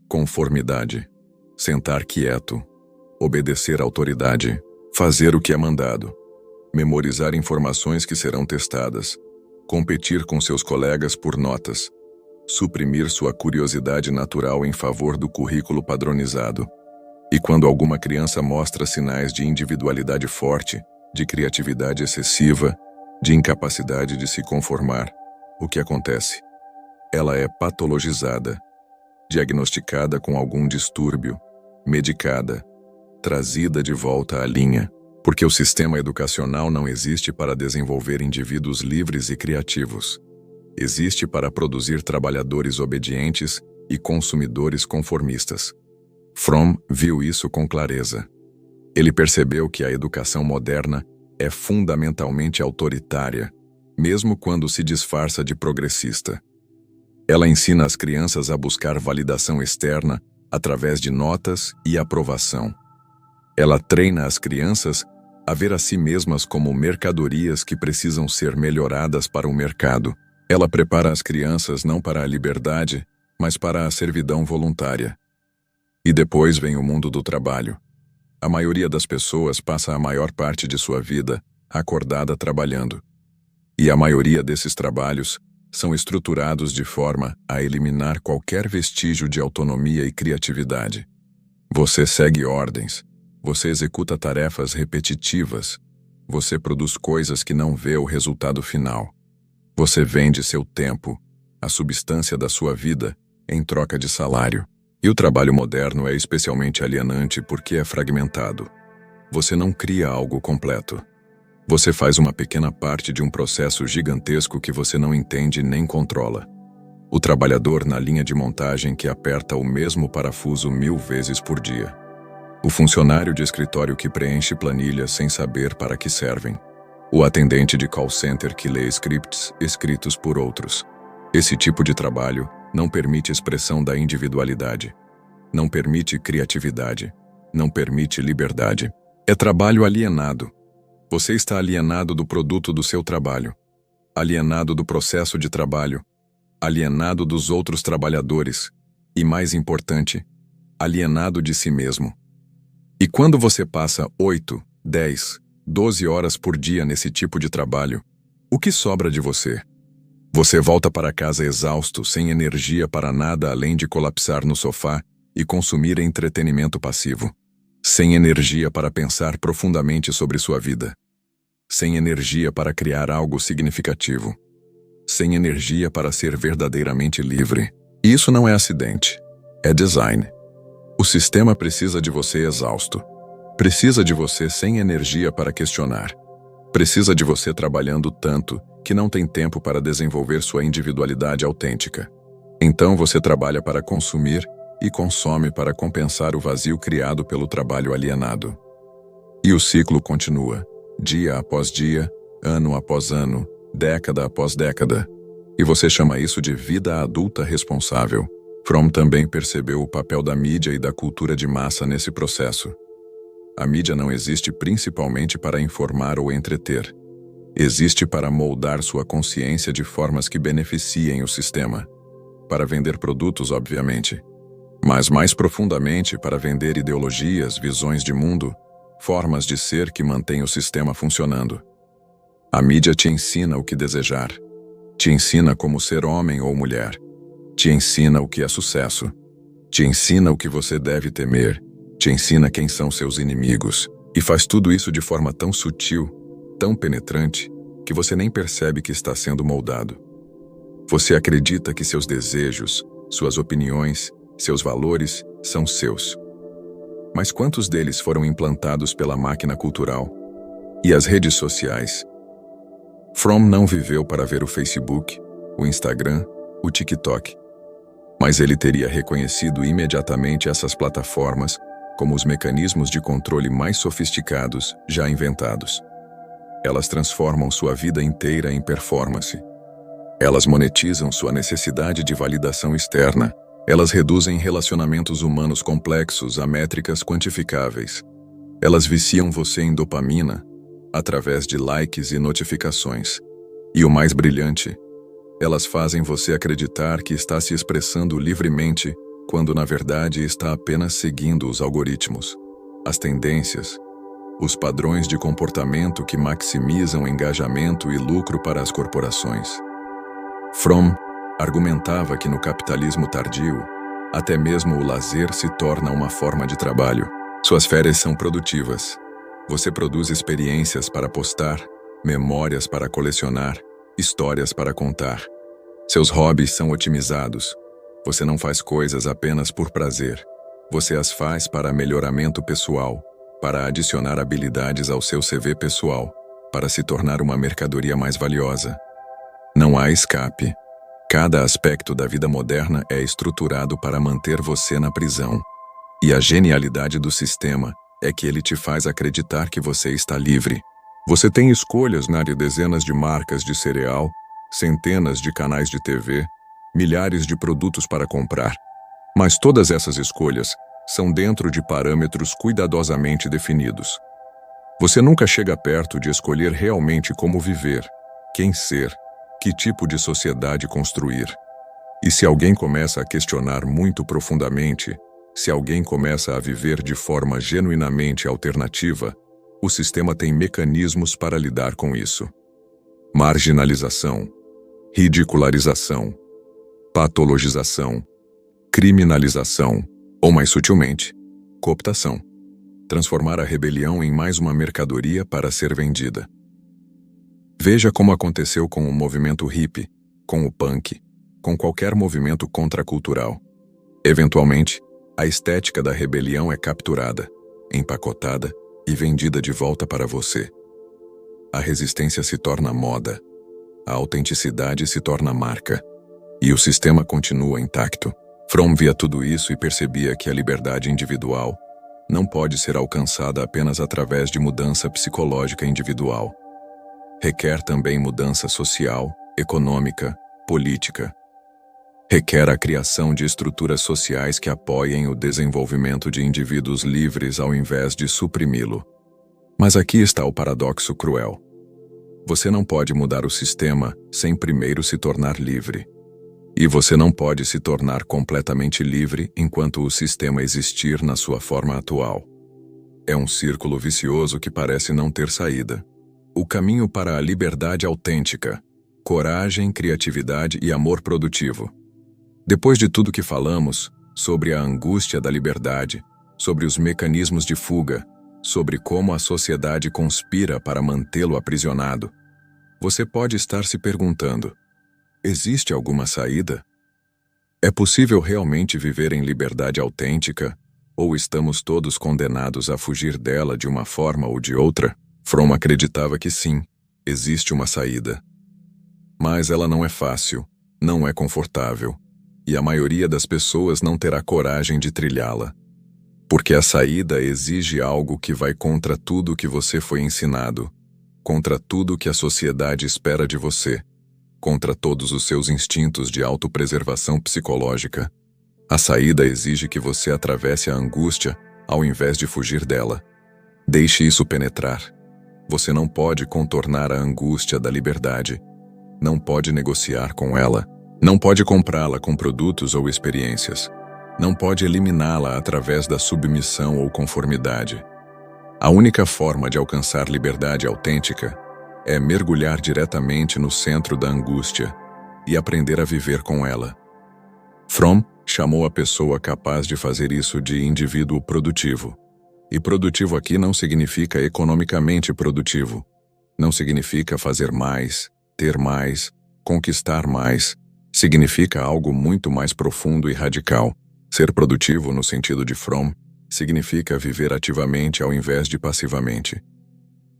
conformidade. Sentar quieto, obedecer à autoridade, fazer o que é mandado, memorizar informações que serão testadas, competir com seus colegas por notas, suprimir sua curiosidade natural em favor do currículo padronizado. E quando alguma criança mostra sinais de individualidade forte, de criatividade excessiva, de incapacidade de se conformar, o que acontece? Ela é patologizada, diagnosticada com algum distúrbio, medicada, trazida de volta à linha, porque o sistema educacional não existe para desenvolver indivíduos livres e criativos. Existe para produzir trabalhadores obedientes e consumidores conformistas. Fromm viu isso com clareza. Ele percebeu que a educação moderna é fundamentalmente autoritária, mesmo quando se disfarça de progressista. Ela ensina as crianças a buscar validação externa através de notas e aprovação. Ela treina as crianças a ver a si mesmas como mercadorias que precisam ser melhoradas para o mercado. Ela prepara as crianças não para a liberdade, mas para a servidão voluntária. E depois vem o mundo do trabalho. A maioria das pessoas passa a maior parte de sua vida acordada trabalhando. E a maioria desses trabalhos são estruturados de forma a eliminar qualquer vestígio de autonomia e criatividade. Você segue ordens, você executa tarefas repetitivas, você produz coisas que não vê o resultado final. Você vende seu tempo, a substância da sua vida, em troca de salário. E o trabalho moderno é especialmente alienante porque é fragmentado. Você não cria algo completo. Você faz uma pequena parte de um processo gigantesco que você não entende nem controla. O trabalhador na linha de montagem que aperta o mesmo parafuso 1000 vezes por dia. O funcionário de escritório que preenche planilhas sem saber para que servem. O atendente de call center que lê scripts escritos por outros. Esse tipo de trabalho não permite expressão da individualidade. Não permite criatividade. Não permite liberdade. É trabalho alienado. Você está alienado do produto do seu trabalho, alienado do processo de trabalho, alienado dos outros trabalhadores e, mais importante, alienado de si mesmo. E quando você passa 8, 10, 12 horas por dia nesse tipo de trabalho, o que sobra de você? Você volta para casa exausto, sem energia para nada além de colapsar no sofá e consumir entretenimento passivo. Sem energia para pensar profundamente sobre sua vida. Sem energia para criar algo significativo. Sem energia para ser verdadeiramente livre. E isso não é acidente. É design. O sistema precisa de você exausto. Precisa de você sem energia para questionar. Precisa de você trabalhando tanto que não tem tempo para desenvolver sua individualidade autêntica. Então você trabalha para consumir e consome para compensar o vazio criado pelo trabalho alienado. E o ciclo continua, dia após dia, ano após ano, década após década. E você chama isso de vida adulta responsável. Fromm também percebeu o papel da mídia e da cultura de massa nesse processo. A mídia não existe principalmente para informar ou entreter. Existe para moldar sua consciência de formas que beneficiem o sistema. Para vender produtos, obviamente. Mas mais profundamente para vender ideologias, visões de mundo, formas de ser que mantêm o sistema funcionando. A mídia te ensina o que desejar. Te ensina como ser homem ou mulher. Te ensina o que é sucesso. Te ensina o que você deve temer. Te ensina quem são seus inimigos. E faz tudo isso de forma tão sutil, tão penetrante, que você nem percebe que está sendo moldado. Você acredita que seus desejos, suas opiniões, seus valores são seus. Mas quantos deles foram implantados pela máquina cultural? E as redes sociais? Fromm não viveu para ver o Facebook, o Instagram, o TikTok. Mas ele teria reconhecido imediatamente essas plataformas como os mecanismos de controle mais sofisticados já inventados. Elas transformam sua vida inteira em performance. Elas monetizam sua necessidade de validação externa. Elas reduzem relacionamentos humanos complexos a métricas quantificáveis. Elas viciam você em dopamina, através de likes e notificações. E o mais brilhante, Elas fazem você acreditar que está se expressando livremente, quando na verdade está apenas seguindo os algoritmos, as tendências, os padrões de comportamento que maximizam engajamento e lucro para as corporações. Fromm argumentava que no capitalismo tardio, até mesmo o lazer se torna uma forma de trabalho. Suas férias são produtivas. Você produz experiências para postar, memórias para colecionar, histórias para contar. Seus hobbies são otimizados. Você não faz coisas apenas por prazer. Você as faz para melhoramento pessoal, para adicionar habilidades ao seu CV pessoal, para se tornar uma mercadoria mais valiosa. Não há escape. Cada aspecto da vida moderna é estruturado para manter você na prisão. E a genialidade do sistema é que ele te faz acreditar que você está livre. Você tem escolhas na área, dezenas de marcas de cereal, centenas de canais de TV, milhares de produtos para comprar. Mas todas essas escolhas são dentro de parâmetros cuidadosamente definidos. Você nunca chega perto de escolher realmente como viver, quem ser, que tipo de sociedade construir. E se alguém começa a questionar muito profundamente, se alguém começa a viver de forma genuinamente alternativa, o sistema tem mecanismos para lidar com isso. Marginalização, ridicularização, patologização, criminalização, ou mais sutilmente, cooptação. Transformar a rebelião em mais uma mercadoria para ser vendida. Veja como aconteceu com o movimento hippie, com o punk, com qualquer movimento contracultural. Eventualmente, a estética da rebelião é capturada, empacotada e vendida de volta para você. A resistência se torna moda, a autenticidade se torna marca, e o sistema continua intacto. Fromm via tudo isso e percebia que a liberdade individual não pode ser alcançada apenas através de mudança psicológica individual. Requer também mudança social, econômica, política. Requer a criação de estruturas sociais que apoiem o desenvolvimento de indivíduos livres ao invés de suprimi-lo. Mas aqui está o paradoxo cruel. Você não pode mudar o sistema sem primeiro se tornar livre. E você não pode se tornar completamente livre enquanto o sistema existir na sua forma atual. É um círculo vicioso que parece não ter saída. O caminho para a liberdade autêntica, coragem, criatividade e amor produtivo. Depois de tudo que falamos sobre a angústia da liberdade, sobre os mecanismos de fuga, sobre como a sociedade conspira para mantê-lo aprisionado, você pode estar se perguntando: existe alguma saída? É possível realmente viver em liberdade autêntica, ou estamos todos condenados a fugir dela de uma forma ou de outra? Fromm acreditava que sim, existe uma saída. Mas ela não é fácil, não é confortável, e a maioria das pessoas não terá coragem de trilhá-la. Porque a saída exige algo que vai contra tudo que você foi ensinado, contra tudo que a sociedade espera de você, contra todos os seus instintos de autopreservação psicológica. A saída exige que você atravesse a angústia ao invés de fugir dela. Deixe isso penetrar. Você não pode contornar a angústia da liberdade. Não pode negociar com ela. Não pode comprá-la com produtos ou experiências. Não pode eliminá-la através da submissão ou conformidade. A única forma de alcançar liberdade autêntica é mergulhar diretamente no centro da angústia e aprender a viver com ela. Fromm chamou a pessoa capaz de fazer isso de indivíduo produtivo. E produtivo aqui não significa economicamente produtivo. Não significa fazer mais, ter mais, conquistar mais. Significa algo muito mais profundo e radical. Ser produtivo, no sentido de Fromm, significa viver ativamente ao invés de passivamente.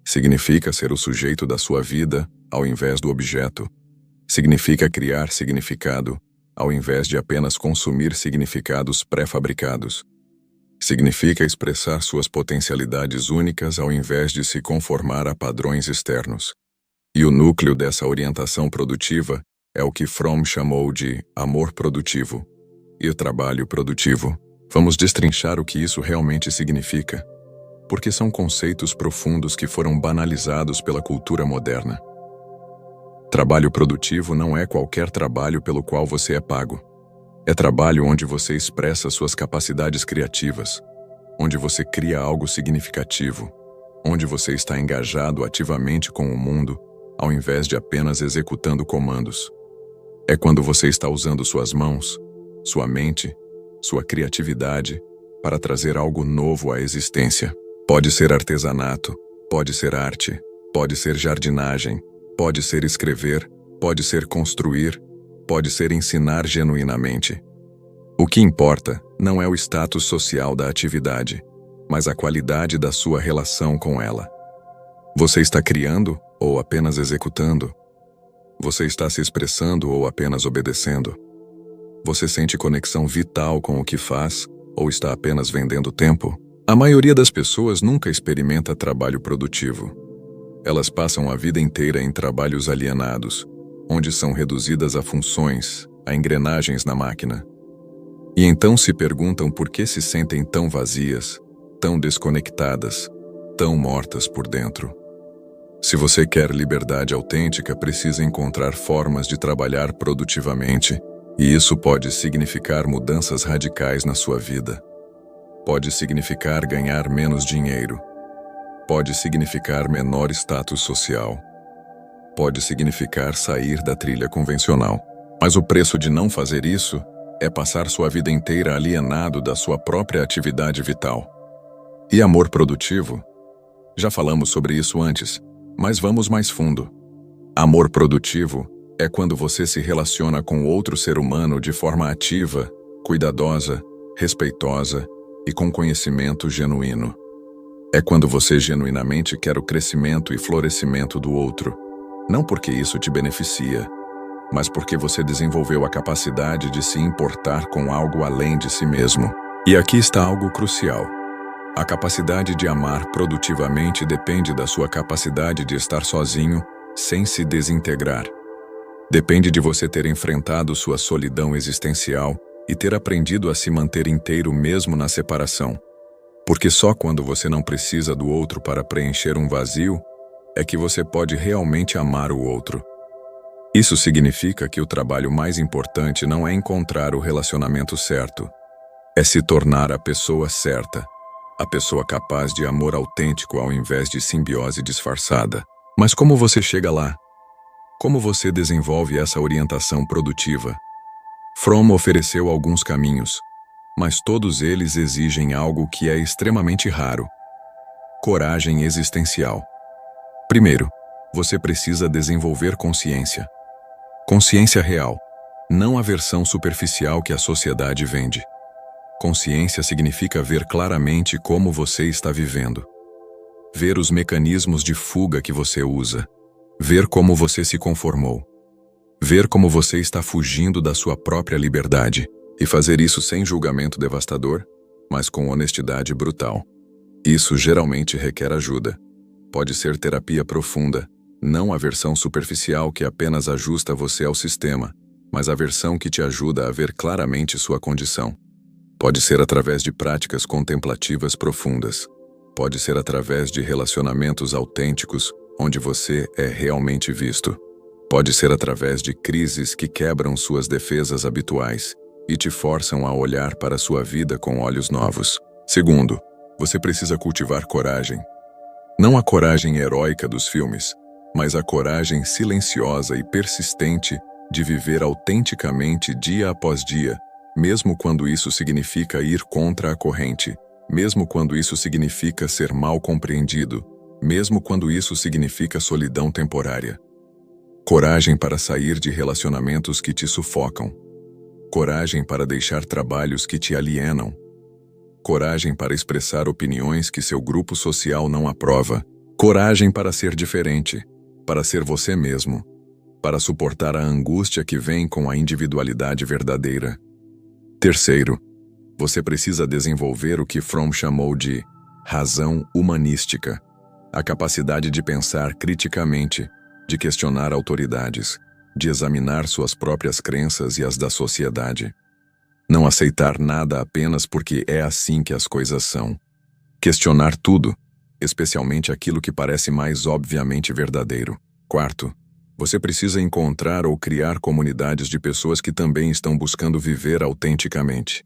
Significa ser o sujeito da sua vida, ao invés do objeto. Significa criar significado, ao invés de apenas consumir significados pré-fabricados. Significa expressar suas potencialidades únicas ao invés de se conformar a padrões externos. E o núcleo dessa orientação produtiva é o que Fromm chamou de amor produtivo e o trabalho produtivo. Vamos destrinchar o que isso realmente significa, porque são conceitos profundos que foram banalizados pela cultura moderna. Trabalho produtivo não é qualquer trabalho pelo qual você é pago. É trabalho onde você expressa suas capacidades criativas, onde você cria algo significativo, onde você está engajado ativamente com o mundo, ao invés de apenas executando comandos. É quando você está usando suas mãos, sua mente, sua criatividade para trazer algo novo à existência. Pode ser artesanato, pode ser arte, pode ser jardinagem, pode ser escrever, pode ser construir, pode ser ensinar genuinamente. O que importa não é o status social da atividade, mas a qualidade da sua relação com ela. Você está criando ou apenas executando? Você está se expressando ou apenas obedecendo? Você sente conexão vital com o que faz ou está apenas vendendo tempo? A maioria das pessoas nunca experimenta trabalho produtivo. Elas passam a vida inteira em trabalhos alienados, onde são reduzidas a funções, a engrenagens na máquina. E então se perguntam por que se sentem tão vazias, tão desconectadas, tão mortas por dentro. Se você quer liberdade autêntica, precisa encontrar formas de trabalhar produtivamente, e isso pode significar mudanças radicais na sua vida. Pode significar ganhar menos dinheiro. Pode significar menor status social. Pode significar sair da trilha convencional. Mas o preço de não fazer isso é passar sua vida inteira alienado da sua própria atividade vital. E amor produtivo? Já falamos sobre isso antes, mas vamos mais fundo. Amor produtivo é quando você se relaciona com outro ser humano de forma ativa, cuidadosa, respeitosa e com conhecimento genuíno. É quando você genuinamente quer o crescimento e florescimento do outro, não porque isso te beneficia, mas porque você desenvolveu a capacidade de se importar com algo além de si mesmo. E aqui está algo crucial. A capacidade de amar produtivamente depende da sua capacidade de estar sozinho, sem se desintegrar. Depende de você ter enfrentado sua solidão existencial e ter aprendido a se manter inteiro mesmo na separação. Porque só quando você não precisa do outro para preencher um vazio, é que você pode realmente amar o outro. Isso significa que o trabalho mais importante não é encontrar o relacionamento certo, é se tornar a pessoa certa, a pessoa capaz de amor autêntico ao invés de simbiose disfarçada. Mas como você chega lá? Como você desenvolve essa orientação produtiva? Fromm ofereceu alguns caminhos, mas todos eles exigem algo que é extremamente raro: coragem existencial. Primeiro, você precisa desenvolver consciência. Consciência real, não a versão superficial que a sociedade vende. Consciência significa ver claramente como você está vivendo. Ver os mecanismos de fuga que você usa. Ver como você se conformou. Ver como você está fugindo da sua própria liberdade. E fazer isso sem julgamento devastador, mas com honestidade brutal. Isso geralmente requer ajuda. Pode ser terapia profunda, não a versão superficial que apenas ajusta você ao sistema, mas a versão que te ajuda a ver claramente sua condição. Pode ser através de práticas contemplativas profundas. Pode ser através de relacionamentos autênticos, onde você é realmente visto. Pode ser através de crises que quebram suas defesas habituais e te forçam a olhar para sua vida com olhos novos. Segundo, você precisa cultivar coragem. Não a coragem heróica dos filmes, mas a coragem silenciosa e persistente de viver autenticamente dia após dia, mesmo quando isso significa ir contra a corrente, mesmo quando isso significa ser mal compreendido, mesmo quando isso significa solidão temporária. Coragem para sair de relacionamentos que te sufocam. Coragem para deixar trabalhos que te alienam. Coragem para expressar opiniões que seu grupo social não aprova. Coragem para ser diferente, para ser você mesmo, para suportar a angústia que vem com a individualidade verdadeira. Terceiro, você precisa desenvolver o que Fromm chamou de razão humanística, a capacidade de pensar criticamente, de questionar autoridades, de examinar suas próprias crenças e as da sociedade. Não aceitar nada apenas porque é assim que as coisas são. Questionar tudo, especialmente aquilo que parece mais obviamente verdadeiro. Quarto, Você precisa encontrar ou criar comunidades de pessoas que também estão buscando viver autenticamente.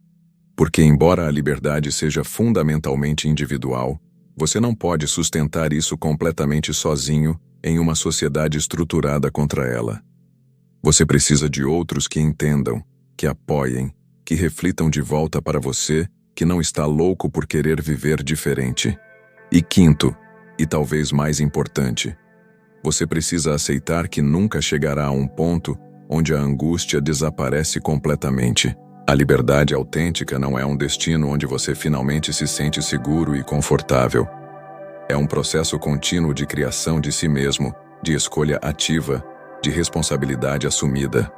Porque, embora a liberdade seja fundamentalmente individual, você não pode sustentar isso completamente sozinho em uma sociedade estruturada contra ela. Você precisa de outros que entendam, que apoiem, que reflitam de volta para você, que não está louco por querer viver diferente. E quinto, e talvez mais importante, você precisa aceitar que nunca chegará a um ponto onde a angústia desaparece completamente. A liberdade autêntica não é um destino onde você finalmente se sente seguro e confortável. É um processo contínuo de criação de si mesmo, de escolha ativa, de responsabilidade assumida.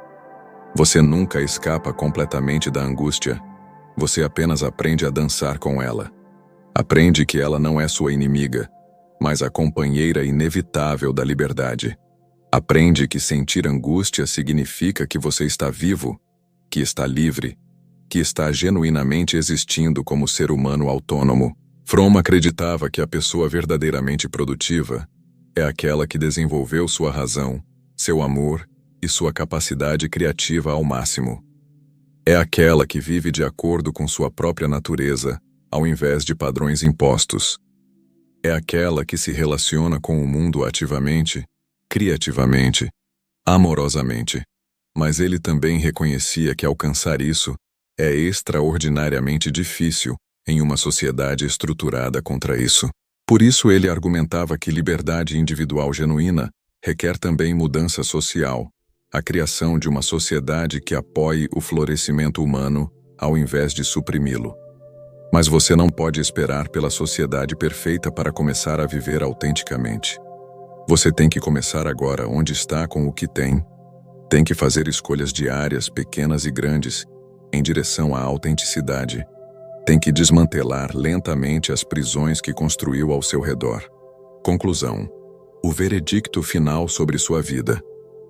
Você nunca escapa completamente da angústia. Você apenas aprende a dançar com ela. Aprende que ela não é sua inimiga, mas a companheira inevitável da liberdade. Aprende que sentir angústia significa que você está vivo, que está livre, que está genuinamente existindo como ser humano autônomo. Fromm acreditava que a pessoa verdadeiramente produtiva é aquela que desenvolveu sua razão, seu amor e sua capacidade criativa ao máximo. É aquela que vive de acordo com sua própria natureza, ao invés de padrões impostos. É aquela que se relaciona com o mundo ativamente, criativamente, amorosamente. Mas ele também reconhecia que alcançar isso é extraordinariamente difícil em uma sociedade estruturada contra isso. Por isso ele argumentava que liberdade individual genuína requer também mudança social, a criação de uma sociedade que apoie o florescimento humano ao invés de suprimi-lo. Mas você não pode esperar pela sociedade perfeita para começar a viver autenticamente. Você tem que começar agora onde está com o que tem. Tem que fazer escolhas diárias, pequenas e grandes, em direção à autenticidade. Tem que desmantelar lentamente as prisões que construiu ao seu redor. Conclusão. O veredicto final sobre sua vida.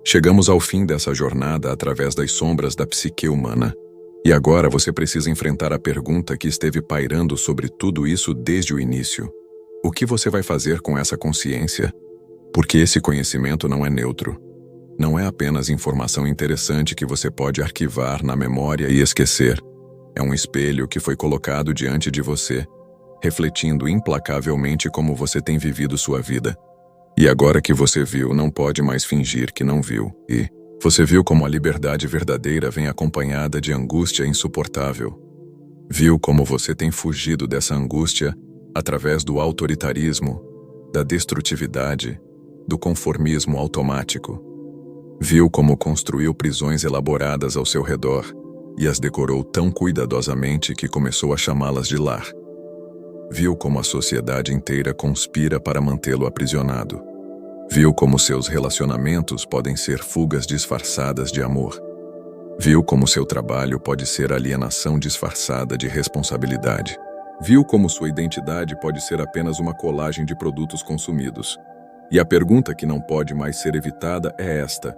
Chegamos ao fim dessa jornada através das sombras da psique humana. E agora você precisa enfrentar a pergunta que esteve pairando sobre tudo isso desde o início. O que você vai fazer com essa consciência? Porque esse conhecimento não é neutro. Não é apenas informação interessante que você pode arquivar na memória e esquecer. É um espelho que foi colocado diante de você, refletindo implacavelmente como você tem vivido sua vida. E agora que você viu, não pode mais fingir que não viu. E você viu como a liberdade verdadeira vem acompanhada de angústia insuportável. Viu como você tem fugido dessa angústia através do autoritarismo, da destrutividade, do conformismo automático. Viu como construiu prisões elaboradas ao seu redor e as decorou tão cuidadosamente que começou a chamá-las de lar. Viu como a sociedade inteira conspira para mantê-lo aprisionado. Viu como seus relacionamentos podem ser fugas disfarçadas de amor. Viu como seu trabalho pode ser alienação disfarçada de responsabilidade. Viu como sua identidade pode ser apenas uma colagem de produtos consumidos. E a pergunta que não pode mais ser evitada é esta: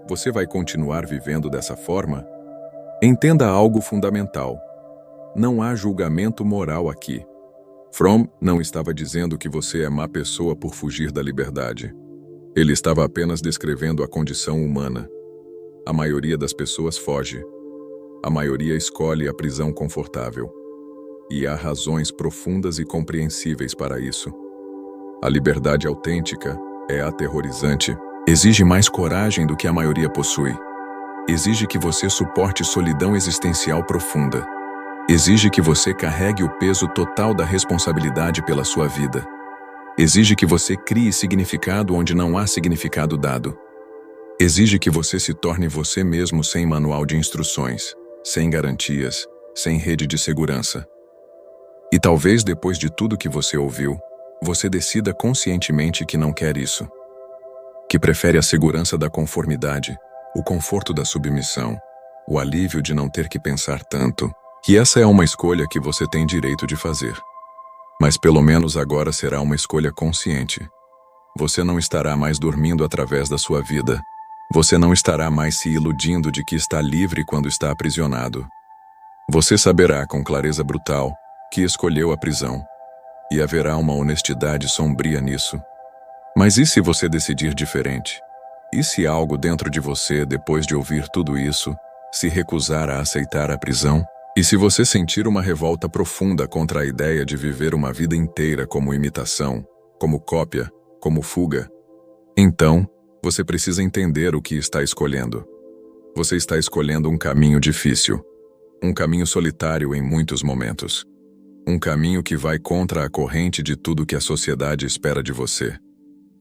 você vai continuar vivendo dessa forma? Entenda algo fundamental. Não há julgamento moral aqui. Fromm não estava dizendo que você é má pessoa por fugir da liberdade. Ele estava apenas descrevendo a condição humana. A maioria das pessoas foge. A maioria escolhe a prisão confortável. E há razões profundas e compreensíveis para isso. A liberdade autêntica é aterrorizante. Exige mais coragem do que a maioria possui. Exige que você suporte solidão existencial profunda. Exige que você carregue o peso total da responsabilidade pela sua vida. Exige que você crie significado onde não há significado dado. Exige que você se torne você mesmo sem manual de instruções, sem garantias, sem rede de segurança. E talvez depois de tudo que você ouviu, você decida conscientemente que não quer isso. Que prefere a segurança da conformidade, o conforto da submissão, o alívio de não ter que pensar tanto. E essa é uma escolha que você tem direito de fazer. Mas pelo menos agora será uma escolha consciente. Você não estará mais dormindo através da sua vida. Você não estará mais se iludindo de que está livre quando está aprisionado. Você saberá com clareza brutal que escolheu a prisão. E haverá uma honestidade sombria nisso. Mas e se você decidir diferente? E se algo dentro de você, depois de ouvir tudo isso, se recusar a aceitar a prisão? E se você sentir uma revolta profunda contra a ideia de viver uma vida inteira como imitação, como cópia, como fuga? Então, você precisa entender o que está escolhendo. Você está escolhendo um caminho difícil, um caminho solitário em muitos momentos, um caminho que vai contra a corrente de tudo que a sociedade espera de você.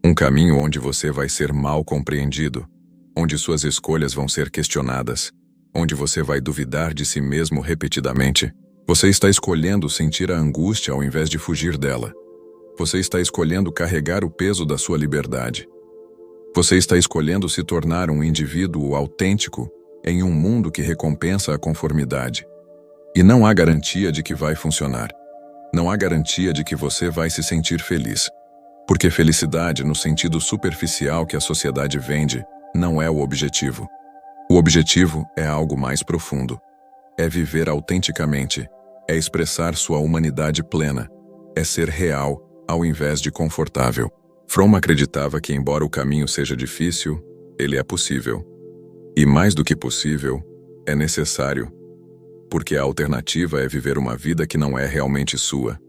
Um caminho onde você vai ser mal compreendido, onde suas escolhas vão ser questionadas, onde você vai duvidar de si mesmo repetidamente. Você está escolhendo sentir a angústia ao invés de fugir dela. Você está escolhendo carregar o peso da sua liberdade. Você está escolhendo se tornar um indivíduo autêntico em um mundo que recompensa a conformidade. E não há garantia de que vai funcionar. Não há garantia de que você vai se sentir feliz. Porque felicidade, no sentido superficial que a sociedade vende, não é o objetivo. O objetivo é algo mais profundo. É viver autenticamente. É expressar sua humanidade plena. É ser real, ao invés de confortável. Fromm acreditava que, embora o caminho seja difícil, ele é possível. E mais do que possível, é necessário. Porque a alternativa é viver uma vida que não é realmente sua.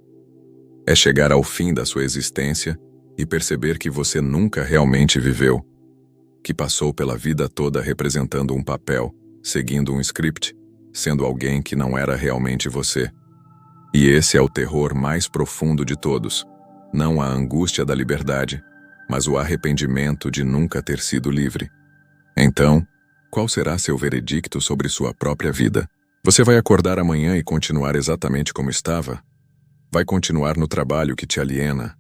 É chegar ao fim da sua existência e perceber que você nunca realmente viveu, que passou pela vida toda representando um papel, seguindo um script, sendo alguém que não era realmente você. E esse é o terror mais profundo de todos, não a angústia da liberdade, mas o arrependimento de nunca ter sido livre. Então, qual será seu veredicto sobre sua própria vida? Você vai acordar amanhã e continuar exatamente como estava? Vai continuar no trabalho que te aliena?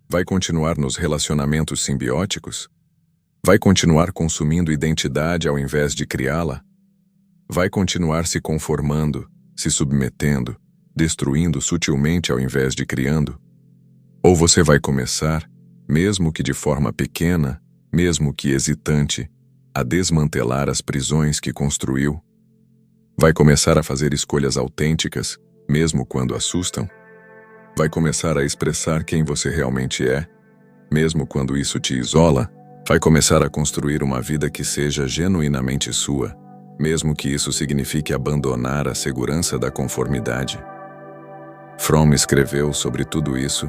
Vai continuar nos relacionamentos simbióticos? Vai continuar consumindo identidade ao invés de criá-la? Vai continuar se conformando, se submetendo, destruindo sutilmente ao invés de criando? Ou você vai começar, mesmo que de forma pequena, mesmo que hesitante, a desmantelar as prisões que construiu? Vai começar a fazer escolhas autênticas, mesmo quando assustam? Vai começar a expressar quem você realmente é, mesmo quando isso te isola? Vai começar a construir uma vida que seja genuinamente sua, mesmo que isso signifique abandonar a segurança da conformidade? Fromm escreveu sobre tudo isso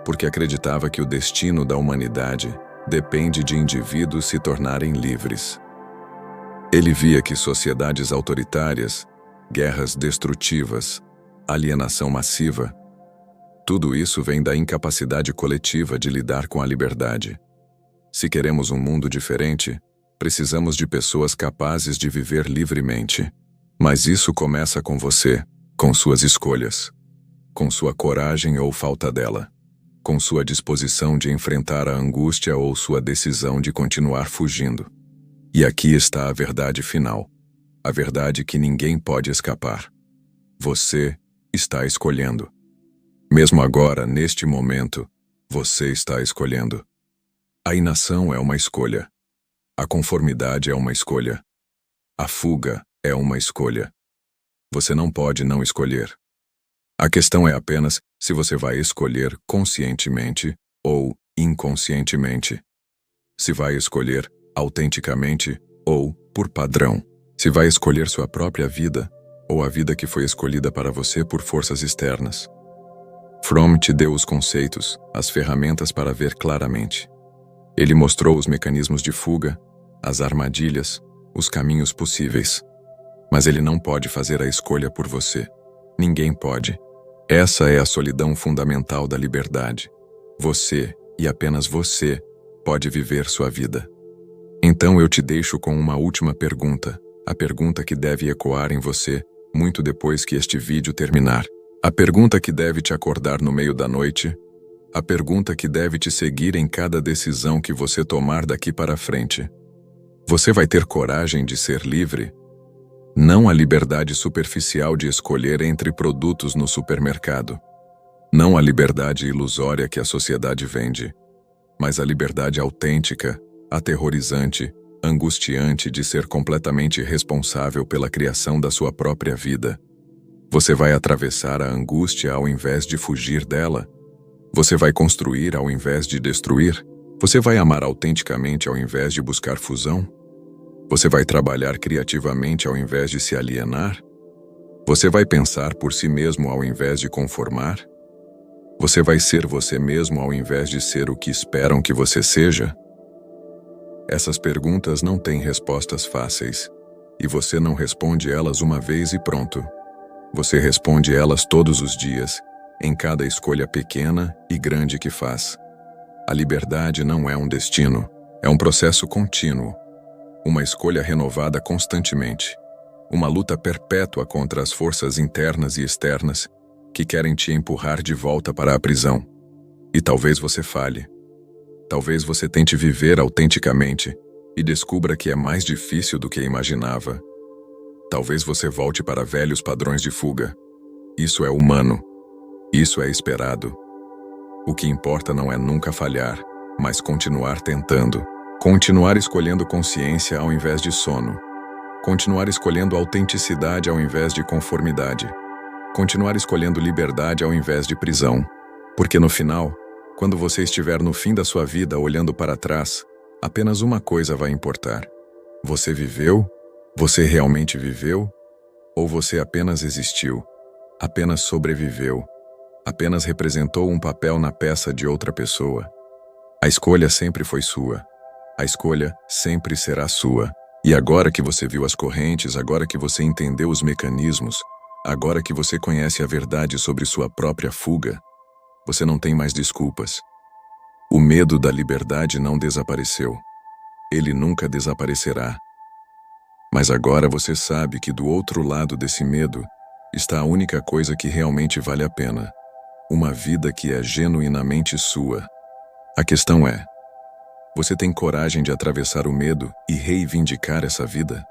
porque acreditava que o destino da humanidade depende de indivíduos se tornarem livres. Ele via que sociedades autoritárias, guerras destrutivas, alienação massiva, tudo isso vem da incapacidade coletiva de lidar com a liberdade. Se queremos um mundo diferente, precisamos de pessoas capazes de viver livremente. Mas isso começa com você, com suas escolhas, com sua coragem ou falta dela, com sua disposição de enfrentar a angústia ou sua decisão de continuar fugindo. E aqui está a verdade final, a verdade que ninguém pode escapar. Você está escolhendo. Mesmo agora, neste momento, você está escolhendo. A inação é uma escolha. A conformidade é uma escolha. A fuga é uma escolha. Você não pode não escolher. A questão é apenas se você vai escolher conscientemente ou inconscientemente. Se vai escolher autenticamente ou por padrão. Se vai escolher sua própria vida ou a vida que foi escolhida para você por forças externas. Fromm te deu os conceitos, as ferramentas para ver claramente. Ele mostrou os mecanismos de fuga, as armadilhas, os caminhos possíveis. Mas ele não pode fazer a escolha por você. Ninguém pode. Essa é a solidão fundamental da liberdade. Você, e apenas você, pode viver sua vida. Então eu te deixo com uma última pergunta, a pergunta que deve ecoar em você muito depois que este vídeo terminar. A pergunta que deve te acordar no meio da noite, a pergunta que deve te seguir em cada decisão que você tomar daqui para frente. Você vai ter coragem de ser livre? Não a liberdade superficial de escolher entre produtos no supermercado. Não a liberdade ilusória que a sociedade vende, mas a liberdade autêntica, aterrorizante, angustiante de ser completamente responsável pela criação da sua própria vida. Você vai atravessar a angústia ao invés de fugir dela? Você vai construir ao invés de destruir? Você vai amar autenticamente ao invés de buscar fusão? Você vai trabalhar criativamente ao invés de se alienar? Você vai pensar por si mesmo ao invés de conformar? Você vai ser você mesmo ao invés de ser o que esperam que você seja? Essas perguntas não têm respostas fáceis, e você não responde elas uma vez e pronto. Você responde elas todos os dias, em cada escolha pequena e grande que faz. A liberdade não é um destino, é um processo contínuo, uma escolha renovada constantemente, uma luta perpétua contra as forças internas e externas que querem te empurrar de volta para a prisão. E talvez você falhe. Talvez você tente viver autenticamente e descubra que é mais difícil do que imaginava. Talvez você volte para velhos padrões de fuga. Isso é humano. Isso é esperado. O que importa não é nunca falhar, mas continuar tentando. Continuar escolhendo consciência ao invés de sono. Continuar escolhendo autenticidade ao invés de conformidade. Continuar escolhendo liberdade ao invés de prisão. Porque no final, quando você estiver no fim da sua vida olhando para trás, apenas uma coisa vai importar. Você viveu? Você realmente viveu? Ou você apenas existiu? Apenas sobreviveu? Apenas representou um papel na peça de outra pessoa? A escolha sempre foi sua. A escolha sempre será sua. E agora que você viu as correntes, agora que você entendeu os mecanismos, agora que você conhece a verdade sobre sua própria fuga, você não tem mais desculpas. O medo da liberdade não desapareceu. Ele nunca desaparecerá. Mas agora você sabe que do outro lado desse medo está a única coisa que realmente vale a pena. Uma vida que é genuinamente sua. A questão é: você tem coragem de atravessar o medo e reivindicar essa vida?